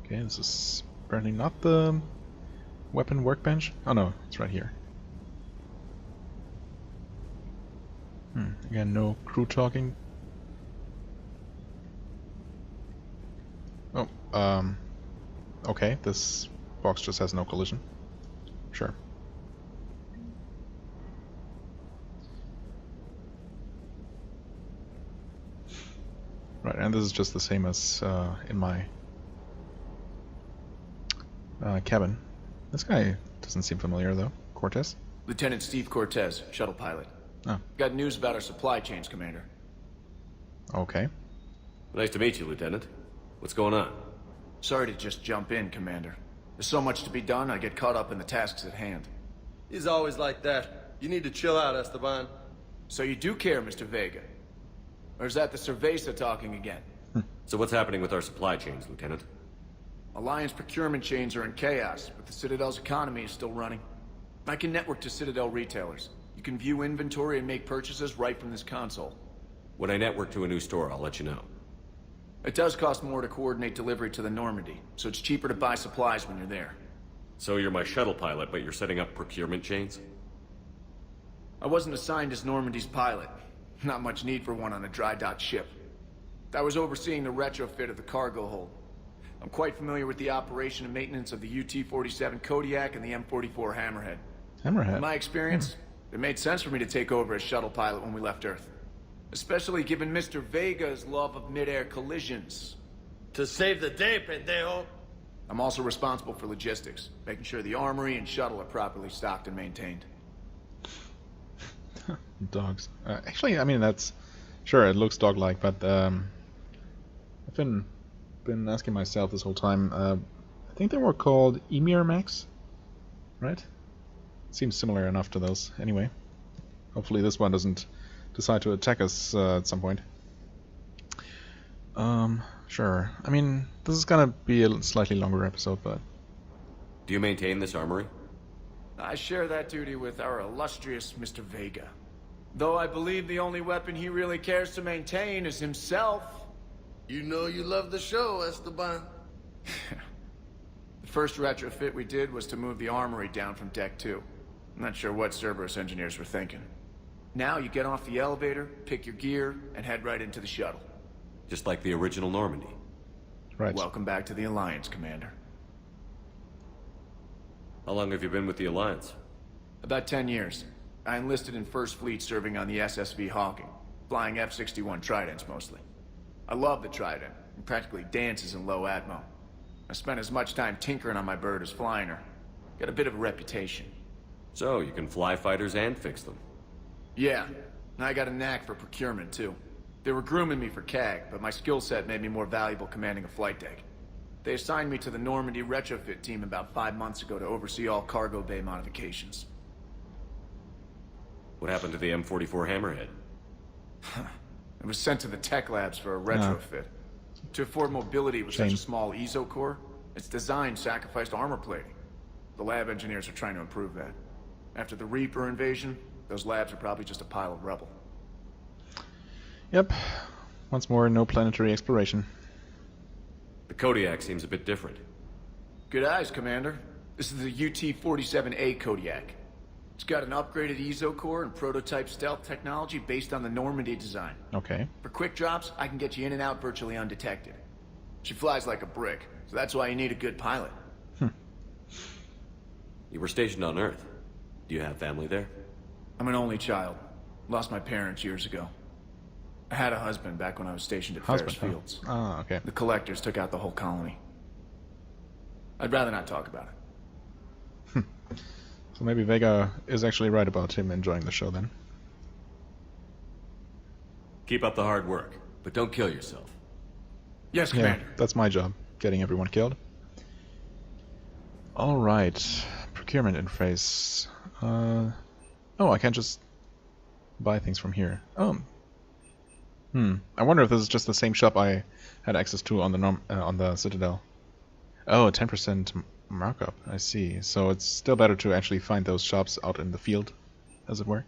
Okay, this is apparently not the weapon workbench. Oh no, it's right here. Again, no crew talking. Oh, Okay, this box just has no collision. Sure. Right, and this is just the same as in my cabin. This guy doesn't seem familiar, though. Cortez? Lieutenant Steve Cortez, shuttle pilot. Oh. Got news about our supply chains, Commander. Okay. Nice to meet you, Lieutenant. What's going on? Sorry to just jump in, Commander. There's so much to be done, I get caught up in the tasks at hand. He's always like that. You need to chill out, Esteban. So you do care, Mr. Vega? Or is that the Cerveza talking again? So what's happening with our supply chains, Lieutenant? Alliance procurement chains are in chaos, but the Citadel's economy is still running. I can network to Citadel retailers. You can view inventory and make purchases right from this console. When I network to a new store, I'll let you know. It does cost more to coordinate delivery to the Normandy, so it's cheaper to buy supplies when you're there. So you're my shuttle pilot, but you're setting up procurement chains? I wasn't assigned as Normandy's pilot. Not much need for one on a dry dock ship. I was overseeing the retrofit of the cargo hold. I'm quite familiar with the operation and maintenance of the UT-47 Kodiak and the M44 Hammerhead. Hammerhead? In my experience, it made sense for me to take over as shuttle pilot when we left Earth. Especially given Mr. Vega's love of mid-air collisions. To save the day, pendejo. I'm also responsible for logistics, making sure the armory and shuttle are properly stocked and maintained. Dogs. Actually, I mean, that's... Sure, it looks dog-like, but I've been asking myself this whole time. I think they were called Emir Max, right? Seems similar enough to those. Anyway, hopefully this one doesn't decide to attack us at some point. Sure. I mean, this is gonna be a slightly longer episode, but... Do you maintain this armory? I share that duty with our illustrious Mr. Vega. Though I believe the only weapon he really cares to maintain is himself. You know you love the show, Esteban. The first retrofit we did was to move the armory down from Deck 2. I'm not sure what Cerberus engineers were thinking. Now you get off the elevator, pick your gear, and head right into the shuttle. Just like the original Normandy. Right. Welcome back to the Alliance, Commander. How long have you been with the Alliance? About 10 years. I enlisted in First Fleet serving on the SSV Hawking, flying F-61 Tridents mostly. I love the Trident, and practically dances in low atmo. I spent as much time tinkering on my bird as flying her. Got a bit of a reputation. So, you can fly fighters and fix them. Yeah, and I got a knack for procurement too. They were grooming me for CAG, but my skill set made me more valuable commanding a flight deck. They assigned me to the Normandy retrofit team about 5 months ago to oversee all cargo bay modifications. What happened to the M44 Hammerhead? It was sent to the tech labs for a retrofit. To afford mobility with such a small ESO core, its design sacrificed armor plating. The lab engineers are trying to improve that. After the Reaper invasion, those labs are probably just a pile of rubble. Yep. Once more, no planetary exploration. The Kodiak seems a bit different. Good eyes, Commander. This is the UT-47A Kodiak. It's got an upgraded ESO core and prototype stealth technology based on the Normandy design. Okay. For quick drops, I can get you in and out virtually undetected. She flies like a brick, so that's why you need a good pilot. You were stationed on Earth. Do you have family there? I'm an only child. Lost my parents years ago. I had a husband back when I was stationed at Ferris Fields. Ah, okay. The collectors took out the whole colony. I'd rather not talk about it. So maybe Vega is actually right about him enjoying the show then. Keep up the hard work, but don't kill yourself. Yes, Commander. Yeah, that's my job, getting everyone killed. Alright, procurement interface. Oh, I can't just buy things from here. Oh. I wonder if this is just the same shop I had access to on the Citadel. Oh, 10% markup, I see. So it's still better to actually find those shops out in the field, as it were.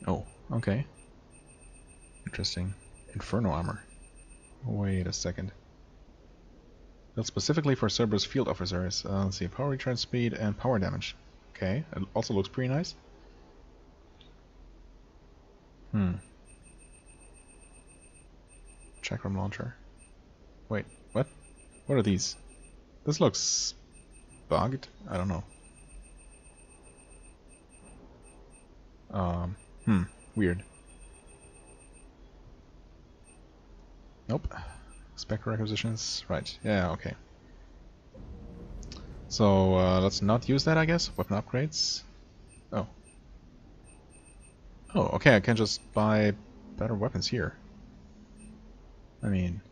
Oh, okay. Interesting. Inferno armor. Wait a second. Built specifically for Cerberus field officers. Let's see, power return speed and power damage. Okay, it also looks pretty nice. Chakram launcher. Wait, what? What are these? This looks bugged. I don't know. Weird. Nope. Spec requisitions. Right. Yeah, okay. So, let's not use that, I guess. Weapon upgrades. Oh. Oh, okay, I can just buy better weapons here. I mean...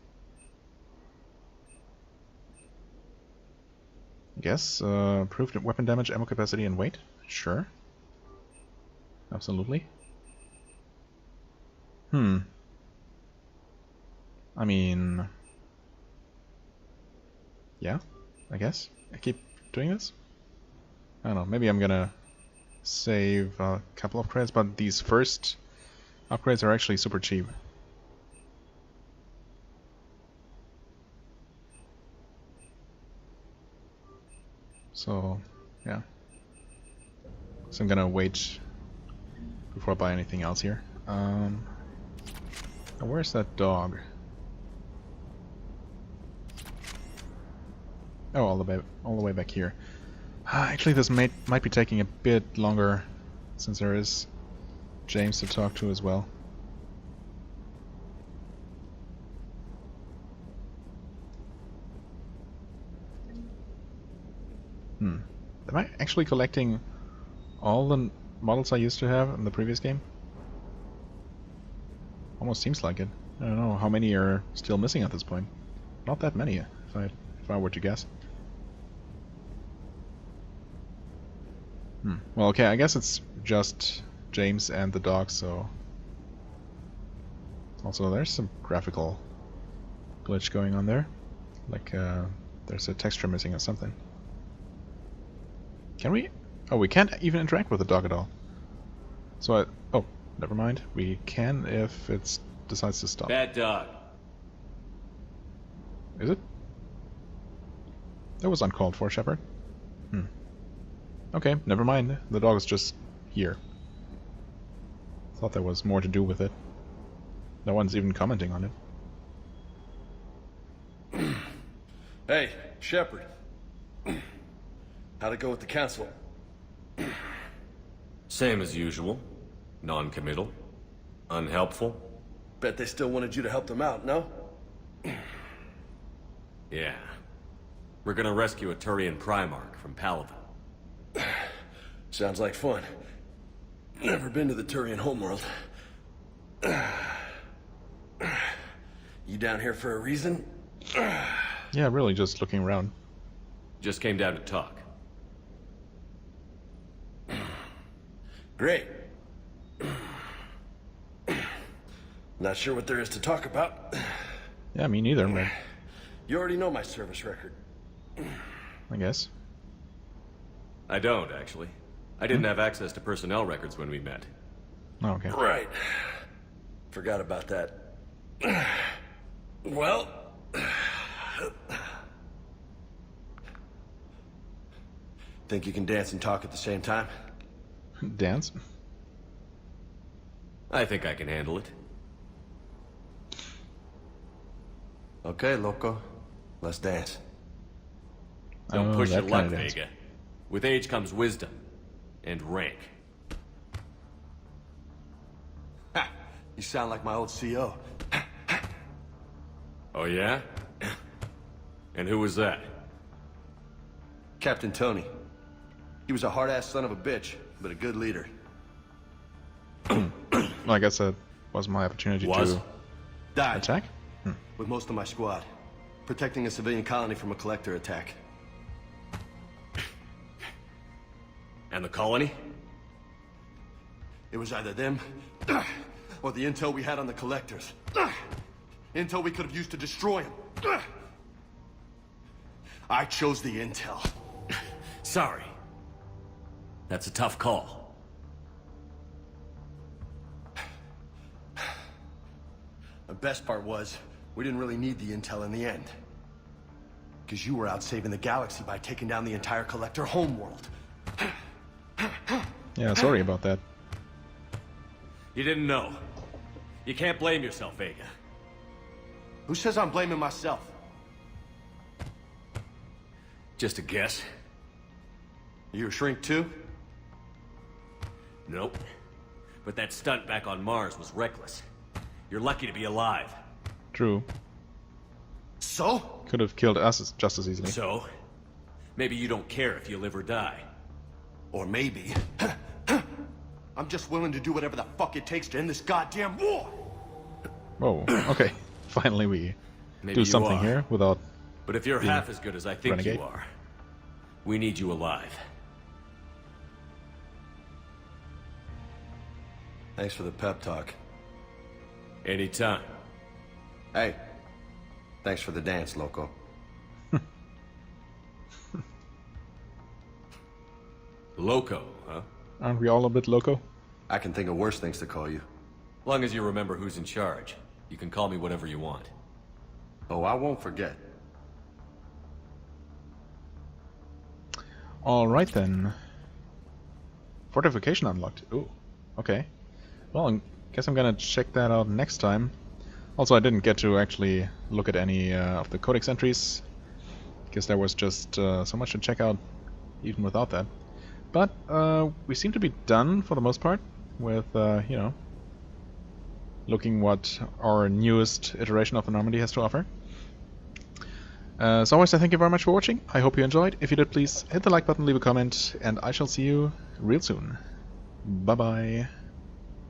I guess, improved weapon damage, ammo capacity, and weight? Sure. Absolutely. I mean... yeah, I guess. I keep doing this? I don't know, maybe I'm gonna save a couple of credits, but these first upgrades are actually super cheap. So, yeah. So I'm gonna wait before I buy anything else here. Where's that dog? Oh, all the way back here. Actually, this might be taking a bit longer, since there is James to talk to as well. Am I actually collecting all the models I used to have in the previous game? Almost seems like it. I don't know how many are still missing at this point. Not that many, if I were to guess. Well, okay, I guess it's just James and the dog, so... Also, there's some graphical glitch going on there. Like, there's a texture missing or something. Can we? Oh, we can't even interact with the dog at all. So oh, never mind. We can if it decides to stop. Bad dog. Is it? That was uncalled for, Shepard. Okay, never mind. The dog is just here. Thought there was more to do with it. No one's even commenting on it. Hey, Shepard. How'd it go with the council? Same as usual. Non-committal. Unhelpful. Bet they still wanted you to help them out, no? Yeah. We're gonna rescue a Turian Primarch from Palaven. Sounds like fun. Never been to the Turian homeworld. You down here for a reason? Yeah, really just looking around. Just came down to talk. Great. Not sure what there is to talk about. Yeah, me neither, man. You already know my service record. I guess. I don't, actually. I didn't have access to personnel records when we met. Oh, okay. Right. Forgot about that. Well... Think you can dance and talk at the same time? Dance? I think I can handle it. Okay, loco. Let's dance. Don't push your that luck, kind of dance. Vega. With age comes wisdom. And rank. Ha! You sound like my old CO. Oh yeah? And who was that? Captain Tony. He was a hard-ass son of a bitch, but a good leader. Well, I guess that was my opportunity to Died. attack? With most of my squad. Protecting a civilian colony from a collector attack. And the colony? It was either them, or the intel we had on the collectors. Intel we could have used to destroy them. I chose the intel. Sorry. That's a tough call. The best part was, we didn't really need the intel in the end. Because you were out saving the galaxy by taking down the entire collector homeworld. Yeah, sorry about that. You didn't know. You can't blame yourself, Vega. Who says I'm blaming myself? Just a guess. You a shrink too? Nope. But that stunt back on Mars was reckless. You're lucky to be alive. True. So? Could have killed us just as easily. So? Maybe you don't care if you live or die. Or maybe... I'm just willing to do whatever the fuck it takes to end this goddamn war! Whoa, okay. Finally we Maybe do you something are. here without... But if you're being half as good as I think renegade. you are, we need you alive. Thanks for the pep talk. Anytime. Hey, thanks for the dance, loco. Loco, huh? Aren't we all a bit loco? I can think of worse things to call you. Long as you remember who's in charge, you can call me whatever you want. Oh, I won't forget. Alright then. Fortification unlocked. Ooh, okay. Well, I guess I'm gonna check that out next time. Also, I didn't get to actually look at any of the codex entries. Guess there was just so much to check out even without that. But we seem to be done for the most part with, you know, looking what our newest iteration of the Normandy has to offer. As always, I thank you very much for watching. I hope you enjoyed. If you did, please hit the like button, leave a comment, and I shall see you real soon. Bye bye.